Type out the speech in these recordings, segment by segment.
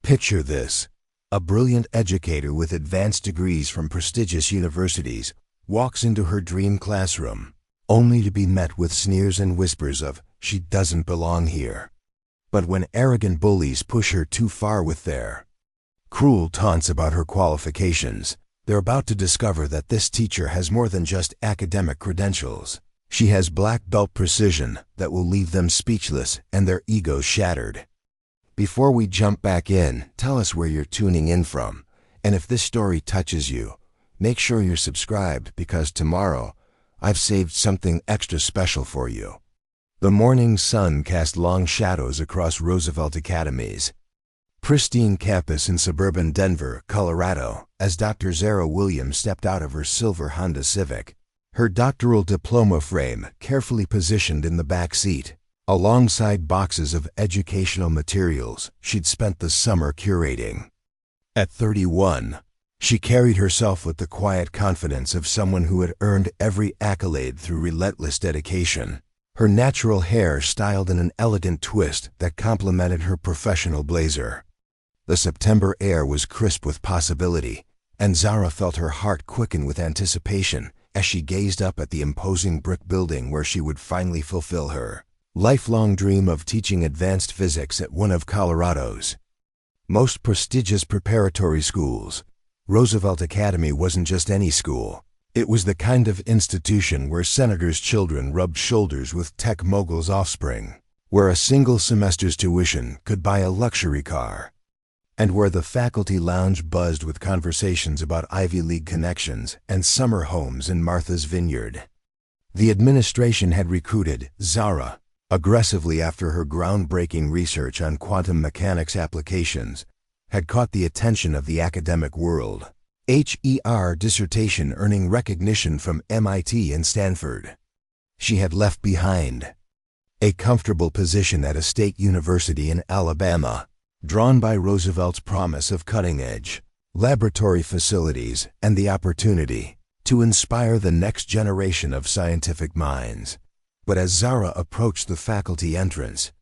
Picture this. A brilliant educator with advanced degrees from prestigious universities walks into her dream classroom, only to be met with sneers and whispers of, "She doesn't belong here." But when arrogant bullies push her too far with their cruel taunts about her qualifications, they're about to discover that this teacher has more than just academic credentials. She has black belt precision that will leave them speechless and their egos shattered. Before we jump back in, tell us where you're tuning in from, and if this story touches you, make sure you're subscribed because tomorrow I've saved something extra special for you. The morning sun cast long shadows across Roosevelt Academy's pristine campus in suburban Denver, Colorado, as Dr. Zara Williams stepped out of her silver Honda Civic, her doctoral diploma frame carefully positioned in the back seat, alongside boxes of educational materials she'd spent the summer curating. At 31, she carried herself with the quiet confidence of someone who had earned every accolade through relentless dedication. Her natural hair styled in an elegant twist that complemented her professional blazer. The September air was crisp with possibility, and Zara felt her heart quicken with anticipation as she gazed up at the imposing brick building where she would finally fulfill her lifelong dream of teaching advanced physics at one of Colorado's most prestigious preparatory schools. Roosevelt Academy wasn't just any school. It was the kind of institution where senators' children rubbed shoulders with tech moguls' offspring, where a single semester's tuition could buy a luxury car, and where the faculty lounge buzzed with conversations about Ivy League connections and summer homes in Martha's Vineyard. The administration had recruited Zara aggressively after her groundbreaking research on quantum mechanics applications had caught the attention of the academic world. Her dissertation earning recognition from MIT and Stanford. She had left behind a comfortable position at a state university in Alabama, drawn by Roosevelt's promise of cutting-edge laboratory facilities and the opportunity to inspire the next generation of scientific minds. But as Zara approached the faculty entrance,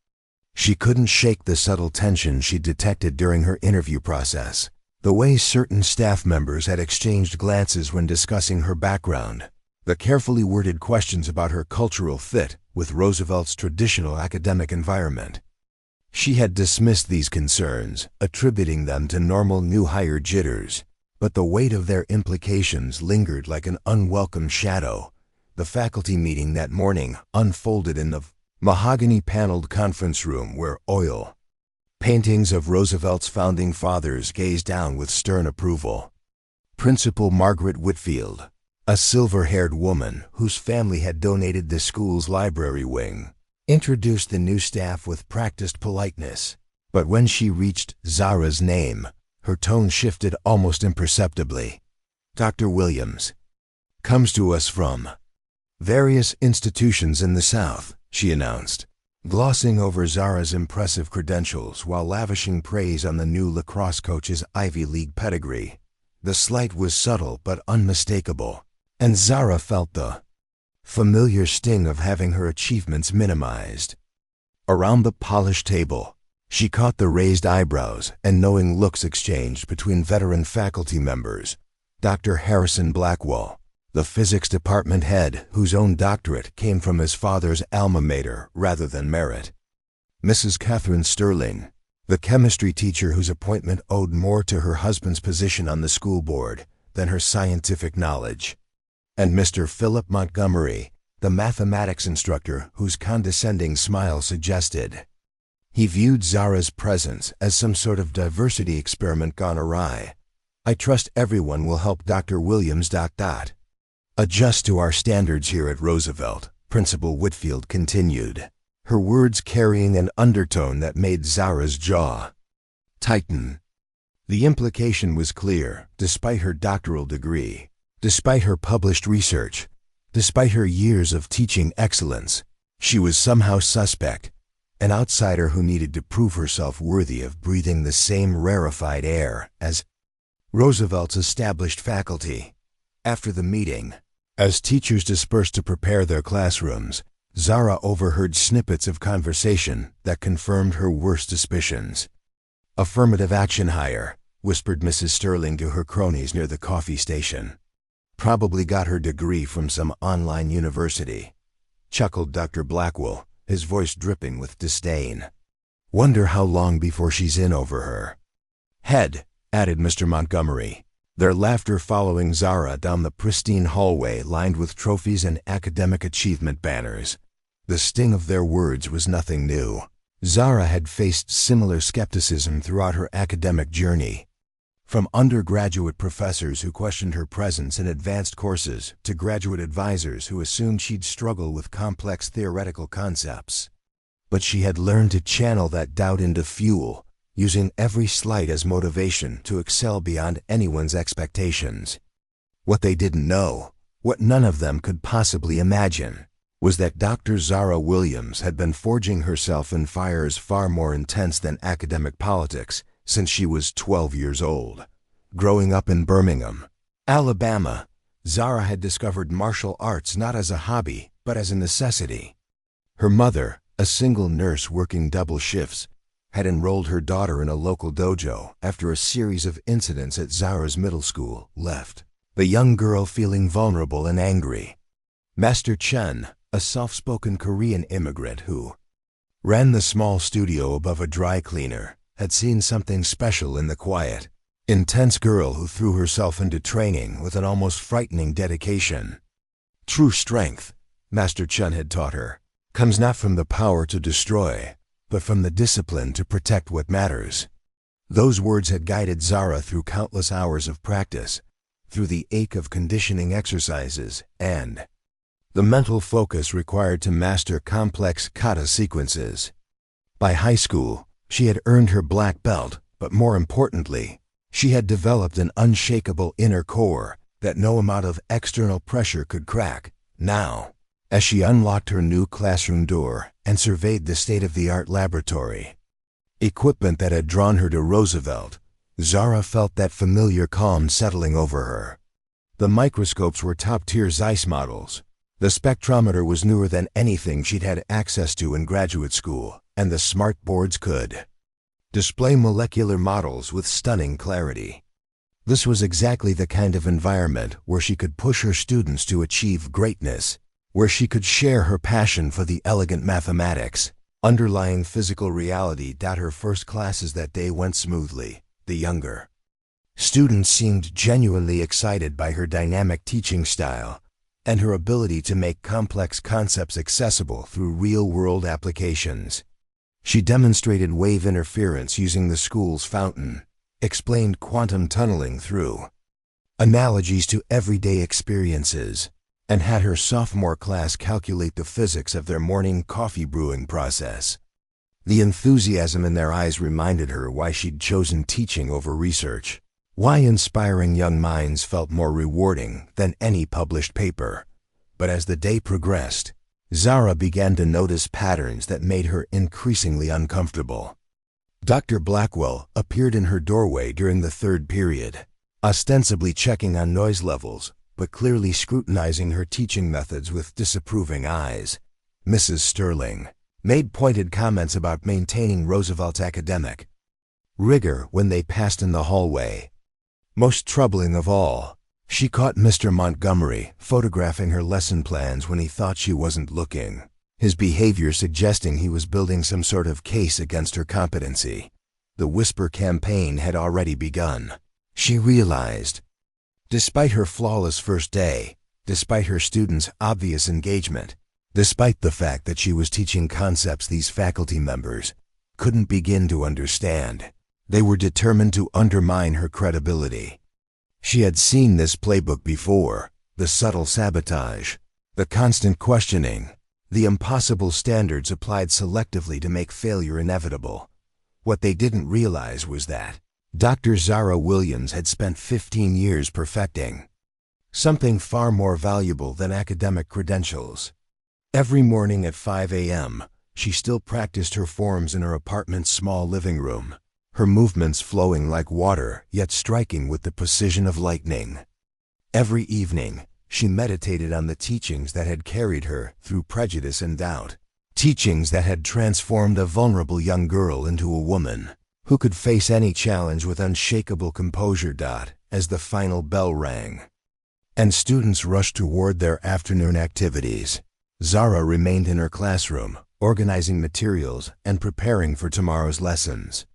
she couldn't shake the subtle tension she detected during her interview process. The way certain staff members had exchanged glances when discussing her background, the carefully worded questions about her cultural fit with Roosevelt's traditional academic environment. She had dismissed these concerns, attributing them to normal new hire jitters, but the weight of their implications lingered like an unwelcome shadow. The faculty meeting that morning unfolded in the mahogany-paneled conference room where oil paintings of Roosevelt's founding fathers gazed down with stern approval. Principal Margaret Whitfield, a silver-haired woman whose family had donated the school's library wing, introduced the new staff with practiced politeness. But when she reached Zara's name, her tone shifted almost imperceptibly. "Dr. Williams comes to us from various institutions in the South," she announced, glossing over Zara's impressive credentials while lavishing praise on the new lacrosse coach's Ivy League pedigree. The slight was subtle but unmistakable, and Zara felt the familiar sting of having her achievements minimized. Around the polished table, she caught the raised eyebrows and knowing looks exchanged between veteran faculty members. Dr. Harrison Blackwell, the physics department head whose own doctorate came from his father's alma mater rather than merit. Mrs. Catherine Sterling, the chemistry teacher whose appointment owed more to her husband's position on the school board than her scientific knowledge. And Mr. Philip Montgomery, the mathematics instructor whose condescending smile suggested he viewed Zara's presence as some sort of diversity experiment gone awry. "I trust everyone will help Dr. Williams adjust to our standards here at Roosevelt," Principal Whitfield continued, her words carrying an undertone that made Zara's jaw tighten. The implication was clear. Despite her doctoral degree, despite her published research, despite her years of teaching excellence, she was somehow suspect, an outsider who needed to prove herself worthy of breathing the same rarefied air as Roosevelt's established faculty. After the meeting, as teachers dispersed to prepare their classrooms, Zara overheard snippets of conversation that confirmed her worst suspicions. Affirmative action hire, whispered Mrs. Sterling to her cronies near the coffee station. Probably got her degree from some online university, chuckled Dr. Blackwell, his voice dripping with disdain. Wonder how long before she's in over her head, added Mr. Montgomery, their laughter following Zara down the pristine hallway lined with trophies and academic achievement banners. The sting of their words was nothing new. Zara had faced similar skepticism throughout her academic journey. From undergraduate professors who questioned her presence in advanced courses to graduate advisors who assumed she'd struggle with complex theoretical concepts. But she had learned to channel that doubt into fuel, using every slight as motivation to excel beyond anyone's expectations. What they didn't know, what none of them could possibly imagine, was that Dr. Zara Williams had been forging herself in fires far more intense than academic politics since she was 12 years old. Growing up in Birmingham, Alabama, Zara had discovered martial arts not as a hobby, but as a necessity. Her mother, a single nurse working double shifts, had enrolled her daughter in a local dojo after a series of incidents at Zara's middle school left the young girl feeling vulnerable and angry. Master Chen, a soft-spoken Korean immigrant who ran the small studio above a dry cleaner, had seen something special in the quiet, intense girl who threw herself into training with an almost frightening dedication. True strength, Master Chen had taught her, comes not from the power to destroy, but from the discipline to protect what matters. Those words had guided Zara through countless hours of practice, through the ache of conditioning exercises, and the mental focus required to master complex kata sequences. By high school, she had earned her black belt, but more importantly, she had developed an unshakable inner core that no amount of external pressure could crack. Now, as she unlocked her new classroom door and surveyed the state-of-the-art laboratory equipment that had drawn her to Roosevelt, Zara felt that familiar calm settling over her. The microscopes were top-tier Zeiss models. The spectrometer was newer than anything she'd had access to in graduate school, and the smart boards could display molecular models with stunning clarity. This was exactly the kind of environment where she could push her students to achieve greatness, where she could share her passion for the elegant mathematics underlying physical reality. Her first classes that day went smoothly. The younger students seemed genuinely excited by her dynamic teaching style and her ability to make complex concepts accessible through real-world applications. She demonstrated wave interference using the school's fountain, explained quantum tunneling through analogies to everyday experiences, and had her sophomore class calculate the physics of their morning coffee brewing process. The enthusiasm in their eyes reminded her why she'd chosen teaching over research, why inspiring young minds felt more rewarding than any published paper. But as the day progressed, Zara began to notice patterns that made her increasingly uncomfortable. Dr. Blackwell appeared in her doorway during the third period, ostensibly checking on noise levels, but clearly scrutinizing her teaching methods with disapproving eyes. Mrs. Sterling made pointed comments about maintaining Roosevelt's academic rigor when they passed in the hallway. Most troubling of all, she caught Mr. Montgomery photographing her lesson plans when he thought she wasn't looking, his behavior suggesting he was building some sort of case against her competency. The whisper campaign had already begun. She realized, despite her flawless first day, despite her students' obvious engagement, despite the fact that she was teaching concepts these faculty members couldn't begin to understand, they were determined to undermine her credibility. She had seen this playbook before: the subtle sabotage, the constant questioning, the impossible standards applied selectively to make failure inevitable. What they didn't realize was that Dr. Zara Williams had spent 15 years perfecting something far more valuable than academic credentials. Every morning at 5 a.m., she still practiced her forms in her apartment's small living room, her movements flowing like water yet striking with the precision of lightning. Every evening, she meditated on the teachings that had carried her through prejudice and doubt, teachings that had transformed a vulnerable young girl into a woman, who could face any challenge with unshakable composure. As the final bell rang, and students rushed toward their afternoon activities, Zara remained in her classroom, organizing materials and preparing for tomorrow's lessons.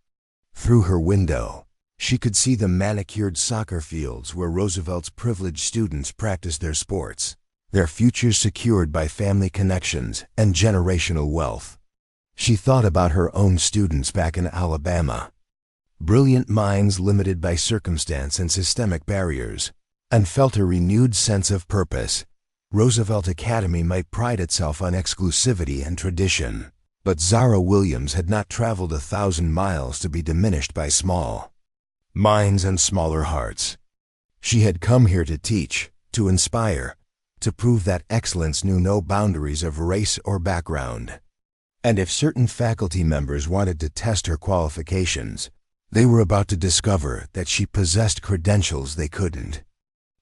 Through her window, she could see the manicured soccer fields where Roosevelt's privileged students practiced their sports, their futures secured by family connections and generational wealth. She thought about her own students back in Alabama, brilliant minds limited by circumstance and systemic barriers, and felt a renewed sense of purpose. Roosevelt Academy might pride itself on exclusivity and tradition, but Zara Williams had not traveled 1,000 miles to be diminished by small minds and smaller hearts. She had come here to teach, to inspire, to prove that excellence knew no boundaries of race or background. And if certain faculty members wanted to test her qualifications, they were about to discover that she possessed credentials they couldn't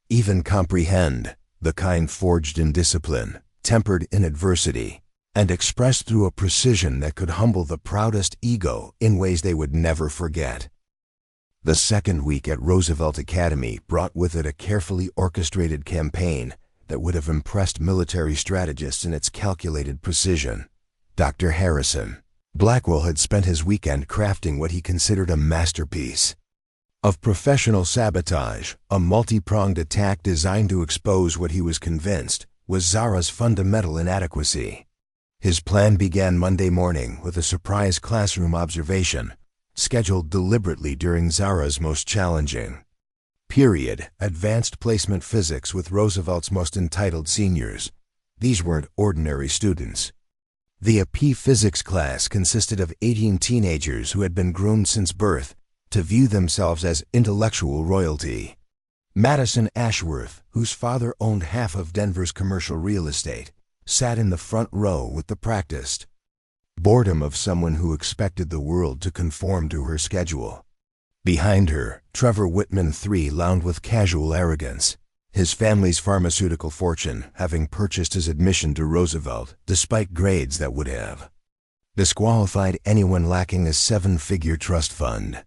even comprehend, the kind forged in discipline, tempered in adversity, and expressed through a precision that could humble the proudest ego in ways they would never forget. The second week at Roosevelt Academy brought with it a carefully orchestrated campaign that would have impressed military strategists in its calculated precision. Dr. Harrison Blackwell had spent his weekend crafting what he considered a masterpiece of professional sabotage, a multi-pronged attack designed to expose what he was convinced was Zara's fundamental inadequacy. His plan began Monday morning with a surprise classroom observation, scheduled deliberately during Zara's most challenging period, advanced placement physics with Roosevelt's most entitled seniors. These weren't ordinary students. The AP physics class consisted of 18 teenagers who had been groomed since birth to view themselves as intellectual royalty. Madison Ashworth, whose father owned half of Denver's commercial real estate, sat in the front row with the practiced boredom of someone who expected the world to conform to her schedule. Behind her, Trevor Whitman III lounged with casual arrogance, his family's pharmaceutical fortune having purchased his admission to Roosevelt despite grades that would have disqualified anyone lacking a 7-figure trust fund.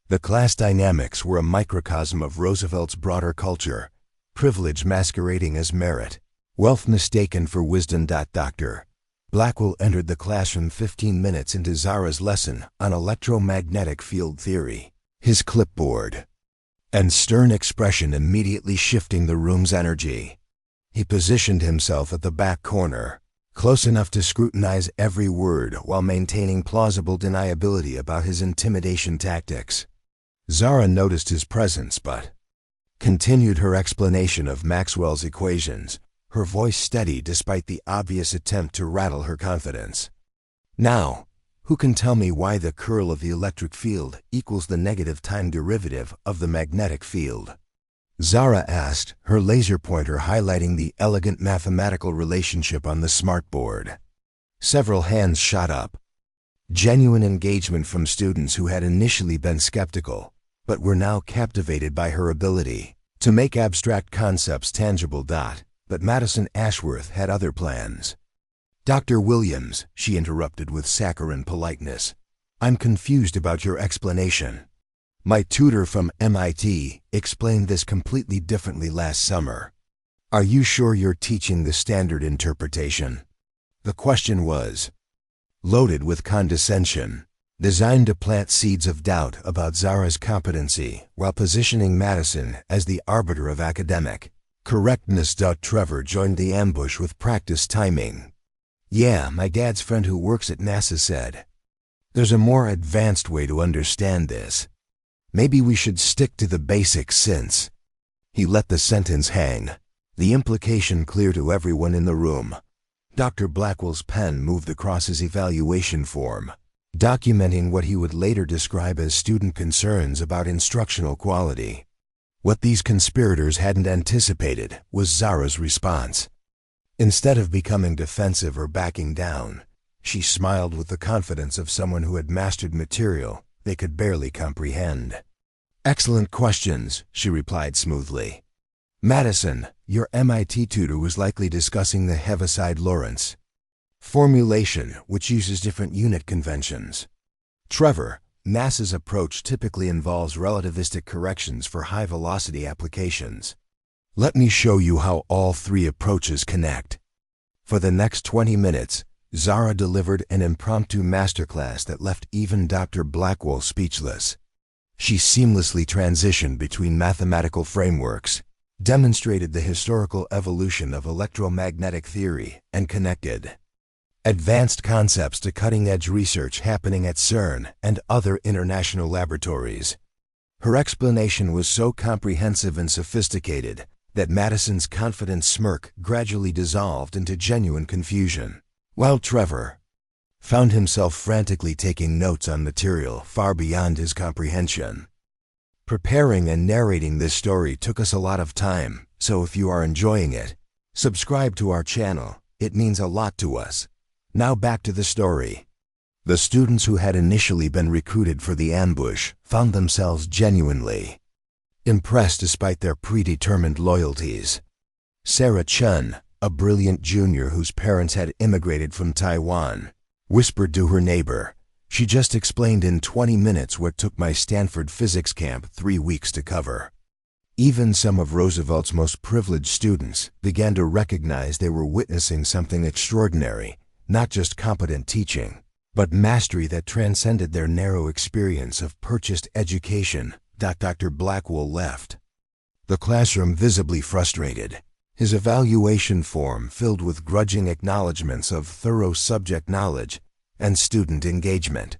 The class dynamics were a microcosm of Roosevelt's broader culture, privilege masquerading as merit, wealth mistaken for wisdom. Dr. Blackwell entered the classroom 15 minutes into Zara's lesson on electromagnetic field theory, his clipboard and stern expression immediately shifting the room's energy. He positioned himself at the back corner, close enough to scrutinize every word while maintaining plausible deniability about his intimidation tactics. Zara noticed his presence but continued her explanation of Maxwell's equations, her voice steady despite the obvious attempt to rattle her confidence. Now, who can tell me why the curl of the electric field equals the negative time derivative of the magnetic field? Zara asked, her laser pointer highlighting the elegant mathematical relationship on the smartboard. Several hands shot up. Genuine engagement from students who had initially been skeptical, but were now captivated by her ability to make abstract concepts tangible. But Madison Ashworth had other plans. Dr. Williams, she interrupted with saccharine politeness, I'm confused about your explanation. My tutor from MIT explained this completely differently last summer. Are you sure you're teaching the standard interpretation? The question was loaded with condescension, designed to plant seeds of doubt about Zara's competency while positioning Madison as the arbiter of academic correctness. Trevor joined the ambush with practiced timing. Yeah, my dad's friend who works at NASA said, there's a more advanced way to understand this. Maybe we should stick to the basics since. He let the sentence hang, the implication clear to everyone in the room. Dr. Blackwell's pen moved across his evaluation form, documenting what he would later describe as student concerns about instructional quality. What these conspirators hadn't anticipated was Zara's response. Instead of becoming defensive or backing down, she smiled with the confidence of someone who had mastered material they could barely comprehend. Excellent questions, she replied smoothly. Madison, your MIT tutor was likely discussing the Heaviside-Lorentz formulation, which uses different unit conventions. Trevor, NASA's approach typically involves relativistic corrections for high-velocity applications. Let me show you how all three approaches connect. For the next 20 minutes, Zara delivered an impromptu masterclass that left even Dr. Blackwell speechless. She seamlessly transitioned between mathematical frameworks, demonstrated the historical evolution of electromagnetic theory, and connected advanced concepts to cutting-edge research happening at CERN and other international laboratories. Her explanation was so comprehensive and sophisticated that Madison's confident smirk gradually dissolved into genuine confusion, while Trevor found himself frantically taking notes on material far beyond his comprehension. Preparing and narrating this story took us a lot of time, so if you are enjoying it, subscribe to our channel. It means a lot to us. Now back to the story. The students who had initially been recruited for the ambush found themselves genuinely impressed despite their predetermined loyalties. Sarah Chun, a brilliant junior whose parents had immigrated from Taiwan, whispered to her neighbor, "She just explained in 20 minutes what took my Stanford physics camp 3 weeks to cover." Even some of Roosevelt's most privileged students began to recognize they were witnessing something extraordinary, not just competent teaching, but mastery that transcended their narrow experience of purchased education. Dr. Blackwell left the classroom visibly frustrated, his evaluation form filled with grudging acknowledgments of thorough subject knowledge and student engagement.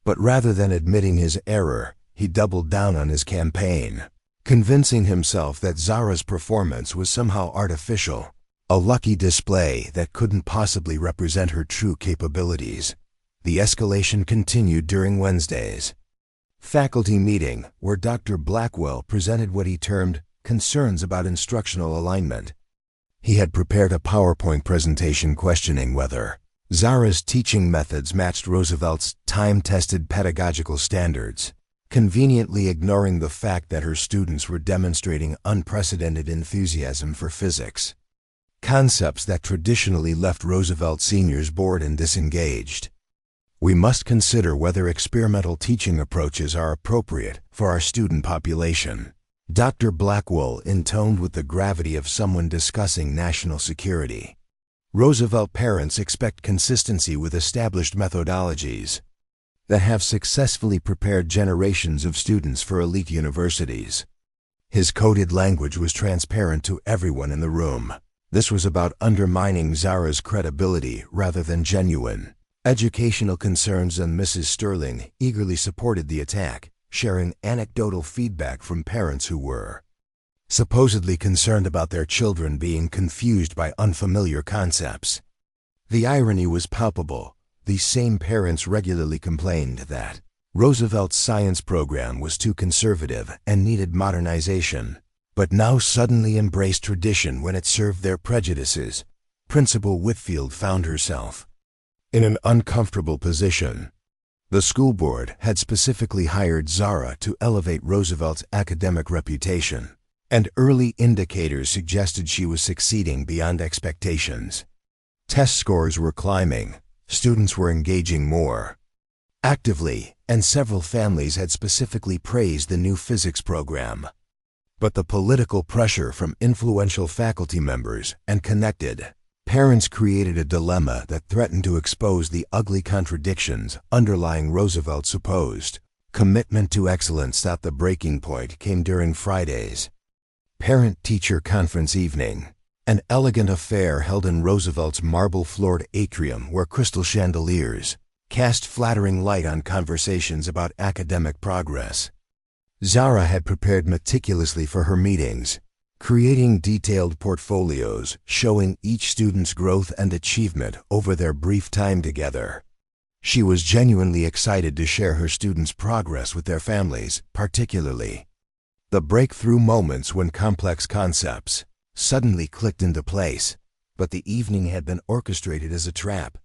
But rather than admitting his error, he doubled down on his campaign, convincing himself that Zara's performance was somehow artificial, a lucky display that couldn't possibly represent her true capabilities. The escalation continued during Wednesdays faculty meeting, where Dr. Blackwell presented what he termed concerns about instructional alignment. He had prepared a PowerPoint presentation questioning whether Zara's teaching methods matched Roosevelt's time-tested pedagogical standards, conveniently ignoring the fact that her students were demonstrating unprecedented enthusiasm for physics, concepts that traditionally left Roosevelt seniors bored and disengaged. We must consider whether experimental teaching approaches are appropriate for our student population. Dr. Blackwell intoned with the gravity of someone discussing national security. Roosevelt parents expect consistency with established methodologies that have successfully prepared generations of students for elite universities. His coded language was transparent to everyone in the room. This was about undermining Zara's credibility rather than genuine educational concerns, and Mrs. Sterling eagerly supported the attack, sharing anecdotal feedback from parents who were supposedly concerned about their children being confused by unfamiliar concepts. The irony was palpable. These same parents regularly complained that Roosevelt's science program was too conservative and needed modernization, but now suddenly embraced tradition when it served their prejudices. Principal Whitfield found herself in an uncomfortable position. The school board had specifically hired Zara to elevate Roosevelt's academic reputation, and early indicators suggested she was succeeding beyond expectations. Test scores were climbing, students were engaging more actively, and several families had specifically praised the new physics program. But the political pressure from influential faculty members and connected parents created a dilemma that threatened to expose the ugly contradictions underlying Roosevelt's supposed commitment to excellence. The breaking point came during Friday's parent-teacher conference evening, an elegant affair held in Roosevelt's marble-floored atrium where crystal chandeliers cast flattering light on conversations about academic progress. Zara had prepared meticulously for her meetings, creating detailed portfolios showing each student's growth and achievement over their brief time together. She was genuinely excited to share her students' progress with their families, particularly the breakthrough moments when complex concepts suddenly clicked into place. But the evening had been orchestrated as a trap.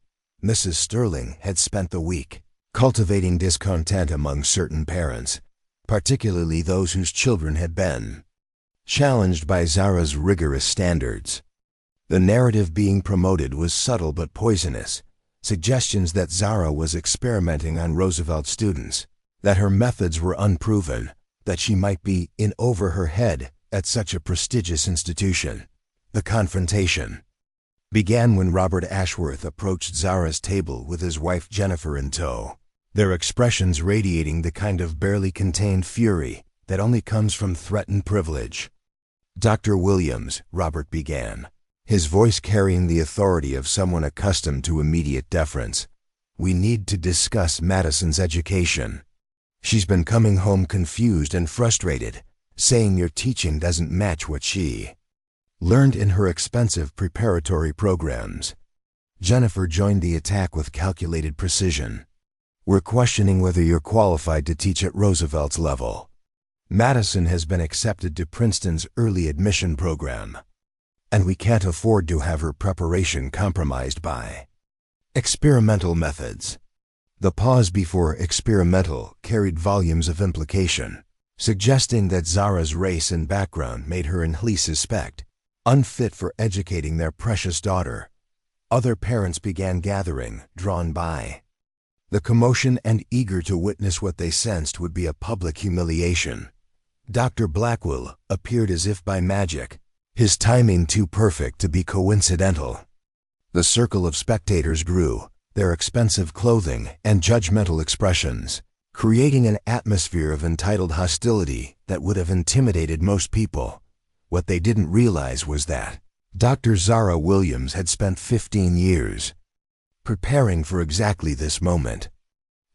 Mrs. Sterling had spent the week cultivating discontent among certain parents, particularly those whose children had been challenged by Zara's rigorous standards. The narrative being promoted was subtle but poisonous. Suggestions that Zara was experimenting on Roosevelt students, that her methods were unproven, that she might be in over her head at such a prestigious institution. The confrontation began when Robert Ashworth approached Zara's table with his wife Jennifer in tow, their expressions radiating the kind of barely contained fury that only comes from threatened privilege. "Dr. Williams," Robert began, his voice carrying the authority of someone accustomed to immediate deference, "we need to discuss Madison's education. She's been coming home confused and frustrated, saying your teaching doesn't match what she learned in her expensive preparatory programs." Jennifer joined the attack with calculated precision. "We're questioning whether you're qualified to teach at Roosevelt's level. Madison has been accepted to Princeton's early admission program, and we can't afford to have her preparation compromised by experimental methods." The pause before experimental carried volumes of implication, suggesting that Zara's race and background made her inherently suspect, unfit for educating their precious daughter. Other parents began gathering, drawn by the commotion and eager to witness what they sensed would be a public humiliation. Dr. Blackwell appeared as if by magic, his timing too perfect to be coincidental. The circle of spectators grew, their expensive clothing and judgmental expressions creating an atmosphere of entitled hostility that would have intimidated most people. What they didn't realize was that Dr. Zara Williams had spent 15 years preparing for exactly this moment.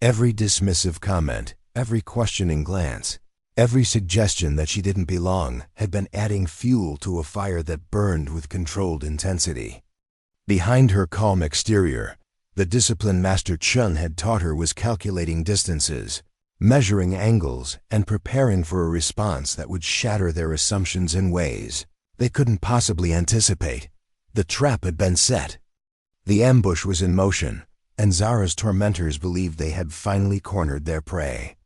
Every dismissive comment, every questioning glance, every suggestion that she didn't belong had been adding fuel to a fire that burned with controlled intensity. Behind her calm exterior, the discipline Master Chun had taught her was calculating distances, measuring angles, and preparing for a response that would shatter their assumptions in ways they couldn't possibly anticipate. The trap had been set. The ambush was in motion, and Zara's tormentors believed they had finally cornered their prey.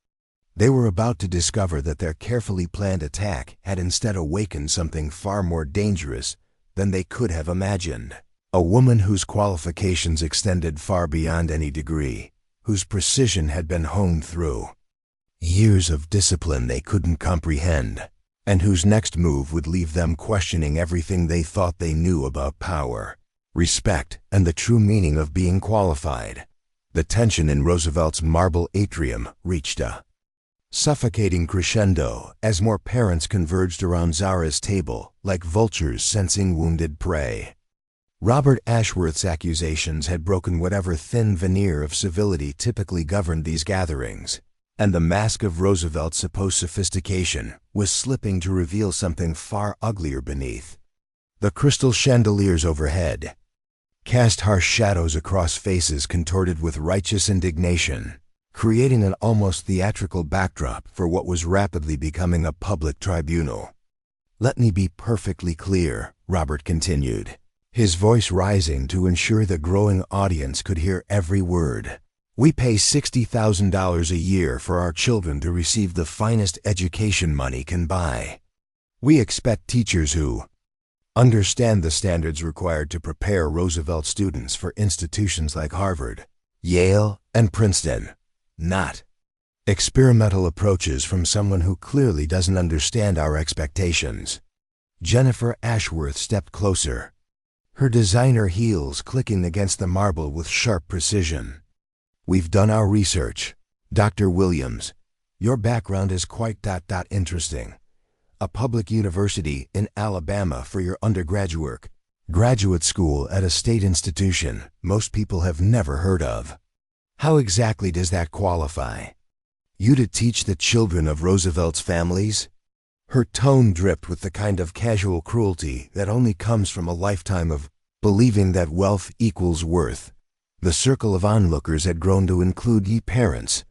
They were about to discover that their carefully planned attack had instead awakened something far more dangerous than they could have imagined. A woman whose qualifications extended far beyond any degree, whose precision had been honed through years of discipline they couldn't comprehend, and whose next move would leave them questioning everything they thought they knew about power, respect, and the true meaning of being qualified. The tension in Roosevelt's marble atrium reached a suffocating crescendo as more parents converged around Zara's table like vultures sensing wounded prey. Robert Ashworth's accusations had broken whatever thin veneer of civility typically governed these gatherings, and the mask of Roosevelt's supposed sophistication was slipping to reveal something far uglier beneath. The crystal chandeliers overhead cast harsh shadows across faces contorted with righteous indignation, creating an almost theatrical backdrop for what was rapidly becoming a public tribunal. "Let me be perfectly clear," Robert continued, his voice rising to ensure the growing audience could hear every word. "We pay $60,000 a year for our children to receive the finest education money can buy. We expect teachers who understand the standards required to prepare Roosevelt students for institutions like Harvard, Yale, and Princeton, not experimental approaches from someone who clearly doesn't understand our expectations." Jennifer Ashworth stepped closer, her designer heels clicking against the marble with sharp precision. "We've done our research. Dr. Williams, your background is quite interesting. A public university in Alabama for your undergraduate work, graduate school at a state institution most people have never heard of. How exactly does that qualify you to teach the children of Roosevelt's families?" Her tone dripped with the kind of casual cruelty that only comes from a lifetime of believing that wealth equals worth. The circle of onlookers had grown to include parents,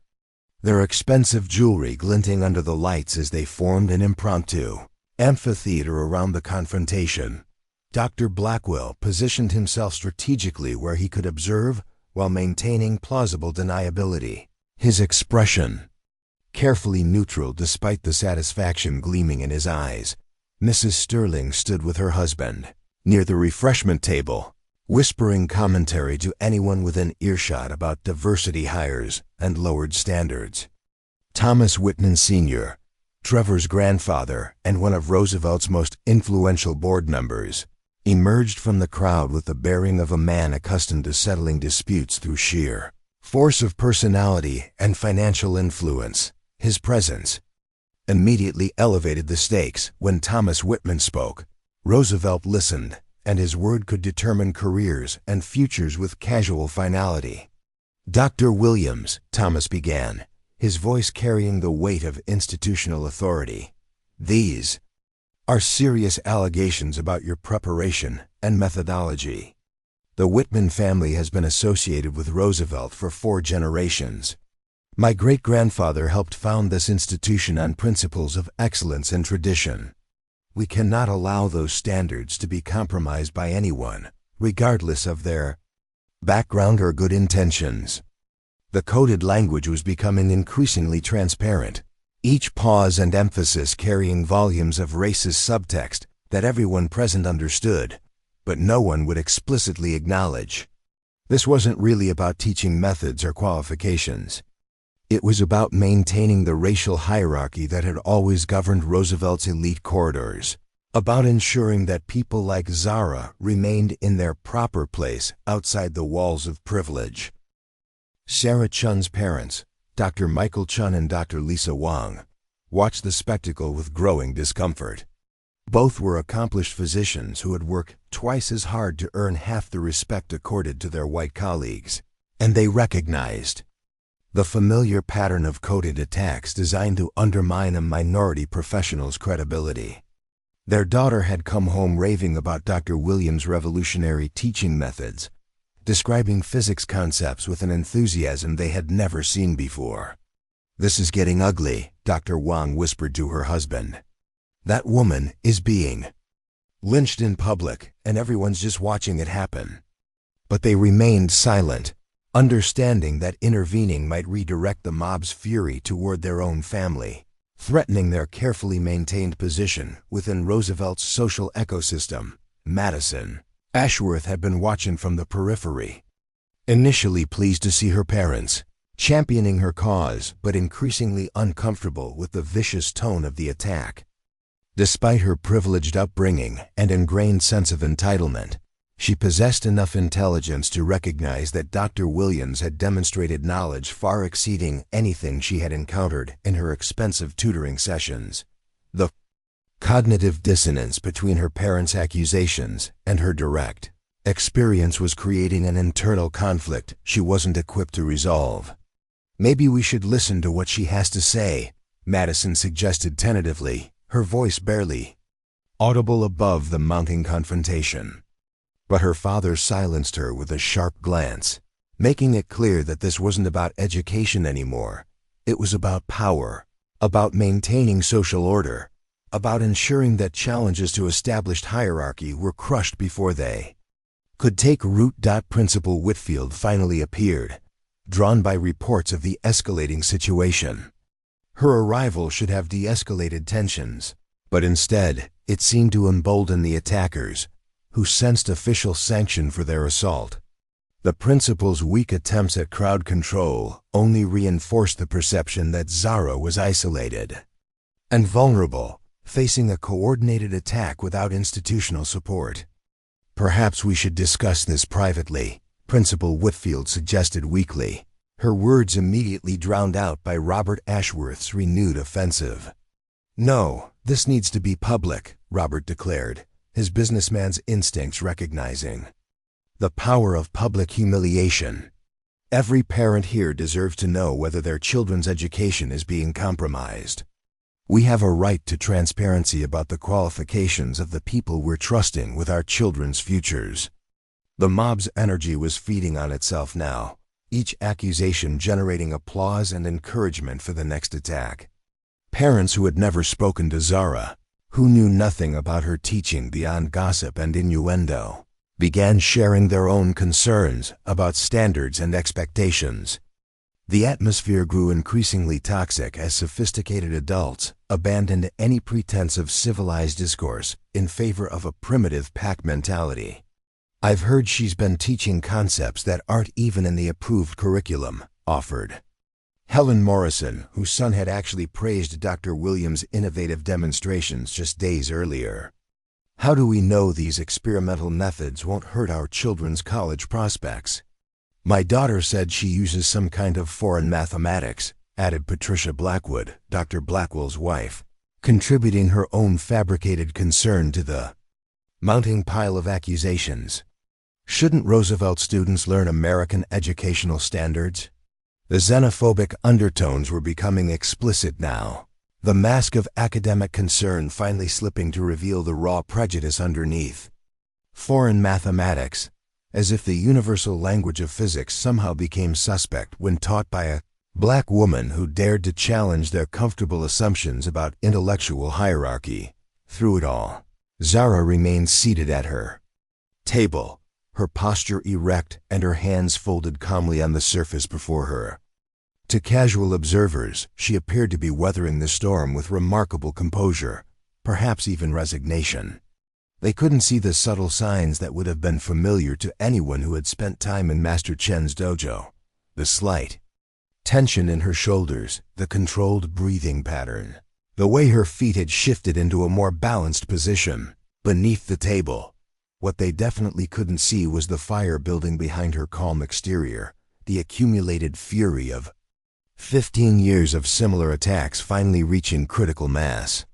their expensive jewelry glinting under the lights as they formed an impromptu amphitheater around the confrontation. Dr. Blackwell positioned himself strategically where he could observe while maintaining plausible deniability, his expression carefully neutral despite the satisfaction gleaming in his eyes. Mrs. Sterling stood with her husband near the refreshment table, whispering commentary to anyone within earshot about diversity hires and lowered standards. Thomas Whitman Sr., Trevor's grandfather and one of Roosevelt's most influential board members, emerged from the crowd with the bearing of a man accustomed to settling disputes through sheer force of personality and financial influence. His presence immediately elevated the stakes. When Thomas Whitman spoke, Roosevelt listened, and his word could determine careers and futures with casual finality. "Dr. Williams," Thomas began, his voice carrying the weight of institutional authority, "these are serious allegations about your preparation and methodology. The Whitman family has been associated with Roosevelt for 4 generations. My great-grandfather helped found this institution on principles of excellence and tradition. We cannot allow those standards to be compromised by anyone, regardless of their background or good intentions." The coded language was becoming increasingly transparent, each pause and emphasis carrying volumes of racist subtext that everyone present understood, but no one would explicitly acknowledge. This wasn't really about teaching methods or qualifications. It was about maintaining the racial hierarchy that had always governed Roosevelt's elite corridors, about ensuring that people like Zara remained in their proper place outside the walls of privilege. Sarah Chun's parents, Dr. Michael Chun and Dr. Lisa Wang, watched the spectacle with growing discomfort. Both were accomplished physicians who had worked twice as hard to earn half the respect accorded to their white colleagues, and they recognized the familiar pattern of coded attacks designed to undermine a minority professional's credibility. Their daughter had come home raving about Dr. Williams' revolutionary teaching methods, describing physics concepts with an enthusiasm they had never seen before. "This is getting ugly," Dr. Wang whispered to her husband. "That woman is being lynched in public, and everyone's just watching it happen." But they remained silent, understanding that intervening might redirect the mob's fury toward their own family, threatening their carefully maintained position within Roosevelt's social ecosystem. Madison Ashworth had been watching from the periphery, initially pleased to see her parents championing her cause, but increasingly uncomfortable with the vicious tone of the attack. Despite her privileged upbringing and ingrained sense of entitlement, she possessed enough intelligence to recognize that Dr. Williams had demonstrated knowledge far exceeding anything she had encountered in her expensive tutoring sessions. The cognitive dissonance between her parents' accusations and her direct experience was creating an internal conflict she wasn't equipped to resolve. "Maybe we should listen to what she has to say," Madison suggested tentatively, her voice barely audible above the mounting confrontation. But her father silenced her with a sharp glance, making it clear that this wasn't about education anymore. It was about power, about maintaining social order, about ensuring that challenges to established hierarchy were crushed before they could take root. Principal Whitfield finally appeared, drawn by reports of the escalating situation. Her arrival should have de-escalated tensions, but instead, it seemed to embolden the attackers, who sensed official sanction for their assault. The principal's weak attempts at crowd control only reinforced the perception that Zara was isolated and vulnerable, facing a coordinated attack without institutional support. "Perhaps we should discuss this privately," Principal Whitfield suggested weakly, her words immediately drowned out by Robert Ashworth's renewed offensive. "No, this needs to be public," Robert declared, his businessman's instincts recognizing the power of public humiliation. "Every parent here deserves to know whether their children's education is being compromised. We have a right to transparency about the qualifications of the people we're trusting with our children's futures." The mob's energy was feeding on itself now, each accusation generating applause and encouragement for the next attack. Parents who had never spoken to Zara, who knew nothing about her teaching beyond gossip and innuendo, began sharing their own concerns about standards and expectations. The atmosphere grew increasingly toxic as sophisticated adults abandoned any pretense of civilized discourse in favor of a primitive pack mentality. "I've heard she's been teaching concepts that aren't even in the approved curriculum," offered Helen Morrison, whose son had actually praised Dr. Williams' innovative demonstrations just days earlier. How do we know these experimental methods won't hurt our children's college prospects? My daughter said she uses some kind of foreign mathematics, added Patricia Blackwood, Dr. Blackwell's wife, contributing her own fabricated concern to the mounting pile of accusations. Shouldn't Roosevelt students learn American educational standards? The xenophobic undertones were becoming explicit now, the mask of academic concern finally slipping to reveal the raw prejudice underneath. Foreign mathematics, as if the universal language of physics somehow became suspect when taught by a black woman who dared to challenge their comfortable assumptions about intellectual hierarchy. Through it all, Zara remained seated at her table, her posture erect and her hands folded calmly on the surface before her. To casual observers, she appeared to be weathering the storm with remarkable composure, perhaps even resignation. They couldn't see the subtle signs that would have been familiar to anyone who had spent time in Master Chen's dojo. The slight tension in her shoulders, the controlled breathing pattern, the way her feet had shifted into a more balanced position beneath the table. What they definitely couldn't see was the fire building behind her calm exterior, the accumulated fury of 15 years of similar attacks finally reaching critical mass.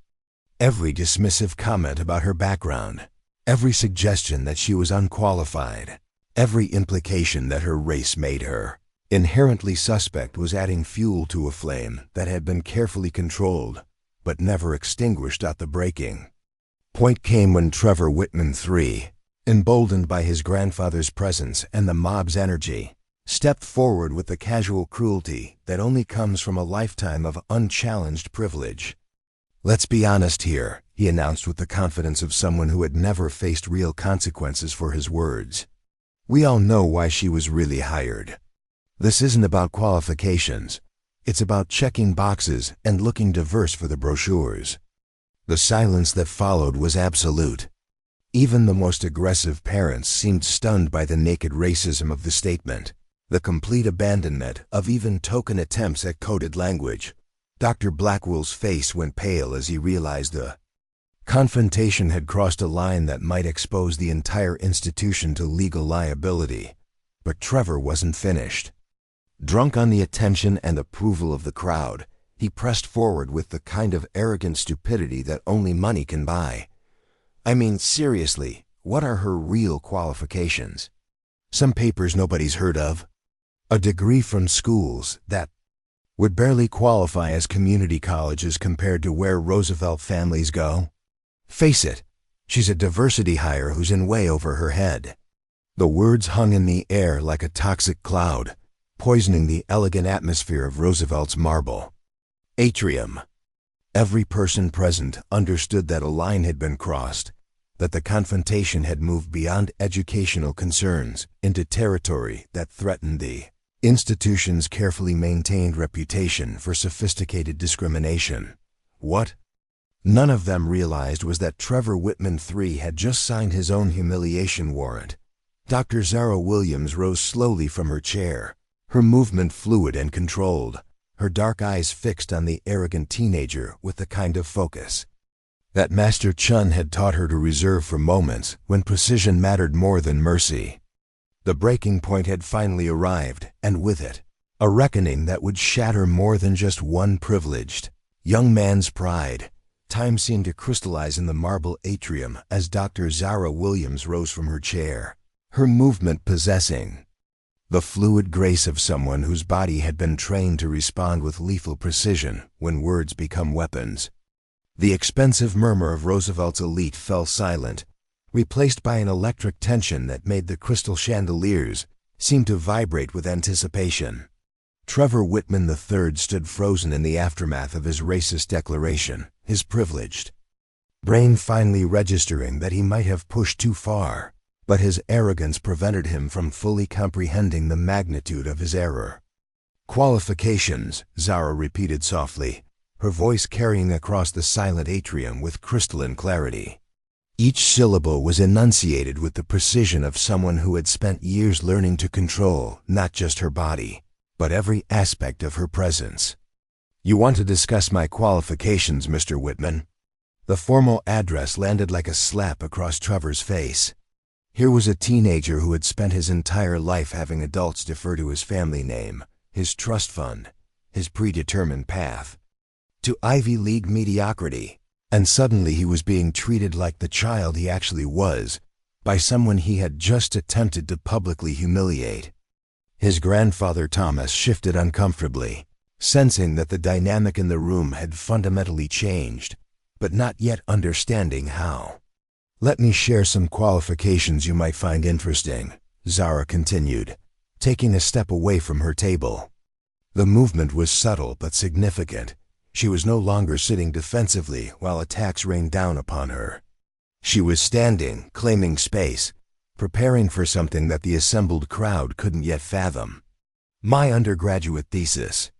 Every dismissive comment about her background, every suggestion that she was unqualified, every implication that her race made her inherently suspect was adding fuel to a flame that had been carefully controlled, but never extinguished at the breaking point came when Trevor Whitman III, emboldened by his grandfather's presence and the mob's energy, stepped forward with the casual cruelty that only comes from a lifetime of unchallenged privilege. "Let's be honest here," he announced with the confidence of someone who had never faced real consequences for his words. "We all know why she was really hired. This isn't about qualifications. It's about checking boxes and looking diverse for the brochures." The silence that followed was absolute. Even the most aggressive parents seemed stunned by the naked racism of the statement, the complete abandonment of even token attempts at coded language. Dr. Blackwell's face went pale as he realized the confrontation had crossed a line that might expose the entire institution to legal liability. But Trevor wasn't finished. Drunk on the attention and approval of the crowd, he pressed forward with the kind of arrogant stupidity that only money can buy. "I mean, seriously, what are her real qualifications? Some papers nobody's heard of? A degree from schools that would barely qualify as community colleges compared to where Roosevelt families go? Face it, she's a diversity hire who's in way over her head." The words hung in the air like a toxic cloud, poisoning the elegant atmosphere of Roosevelt's marble atrium. Every person present understood that a line had been crossed, that the confrontation had moved beyond educational concerns into territory that threatened the institution's carefully maintained reputation for sophisticated discrimination. What none of them realized was that Trevor Whitman III had just signed his own humiliation warrant. Dr. Zara Williams rose slowly from her chair, her movement fluid and controlled, her dark eyes fixed on the arrogant teenager with the kind of focus that Master Chun had taught her to reserve for moments when precision mattered more than mercy. The breaking point had finally arrived, and with it, a reckoning that would shatter more than just one privileged young man's pride. Time seemed to crystallize in the marble atrium as Dr. Zara Williams rose from her chair, her movement possessing the fluid grace of someone whose body had been trained to respond with lethal precision when words become weapons. The expensive murmur of Roosevelt's elite fell silent, replaced by an electric tension that made the crystal chandeliers seem to vibrate with anticipation. Trevor Whitman III stood frozen in the aftermath of his racist declaration, his privileged brain finally registering that he might have pushed too far, but his arrogance prevented him from fully comprehending the magnitude of his error. "Qualifications," Zara repeated softly, her voice carrying across the silent atrium with crystalline clarity. Each syllable was enunciated with the precision of someone who had spent years learning to control not just her body, but every aspect of her presence. "You want to discuss my qualifications, Mr. Whitman?" The formal address landed like a slap across Trevor's face. Here was a teenager who had spent his entire life having adults defer to his family name, his trust fund, his predetermined path, to Ivy League mediocrity, and suddenly he was being treated like the child he actually was, by someone he had just attempted to publicly humiliate. His grandfather Thomas shifted uncomfortably, sensing that the dynamic in the room had fundamentally changed, but not yet understanding how. "Let me share some qualifications you might find interesting," Zara continued, taking a step away from her table. The movement was subtle but significant. She was no longer sitting defensively while attacks rained down upon her. She was standing, claiming space, preparing for something that the assembled crowd couldn't yet fathom. "My undergraduate thesis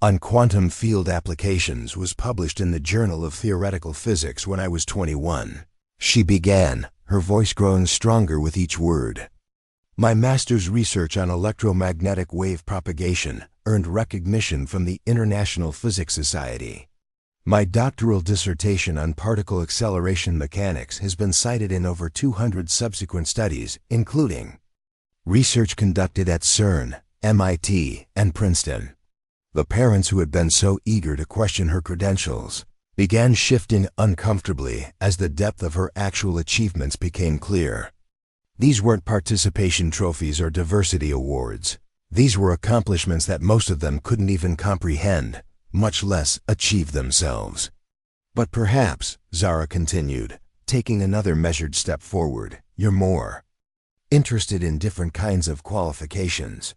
on quantum field applications was published in the Journal of Theoretical Physics when I was 21. She began, her voice growing stronger with each word. "My master's research on electromagnetic wave propagation earned recognition from the International Physics Society. My doctoral dissertation on particle acceleration mechanics has been cited in over 200 subsequent studies, including research conducted at CERN, MIT, and Princeton." The parents who had been so eager to question her credentials began shifting uncomfortably as the depth of her actual achievements became clear. These weren't participation trophies or diversity awards. These were accomplishments that most of them couldn't even comprehend, much less achieve themselves. "But perhaps," Zara continued, taking another measured step forward, "you're more interested in different kinds of qualifications.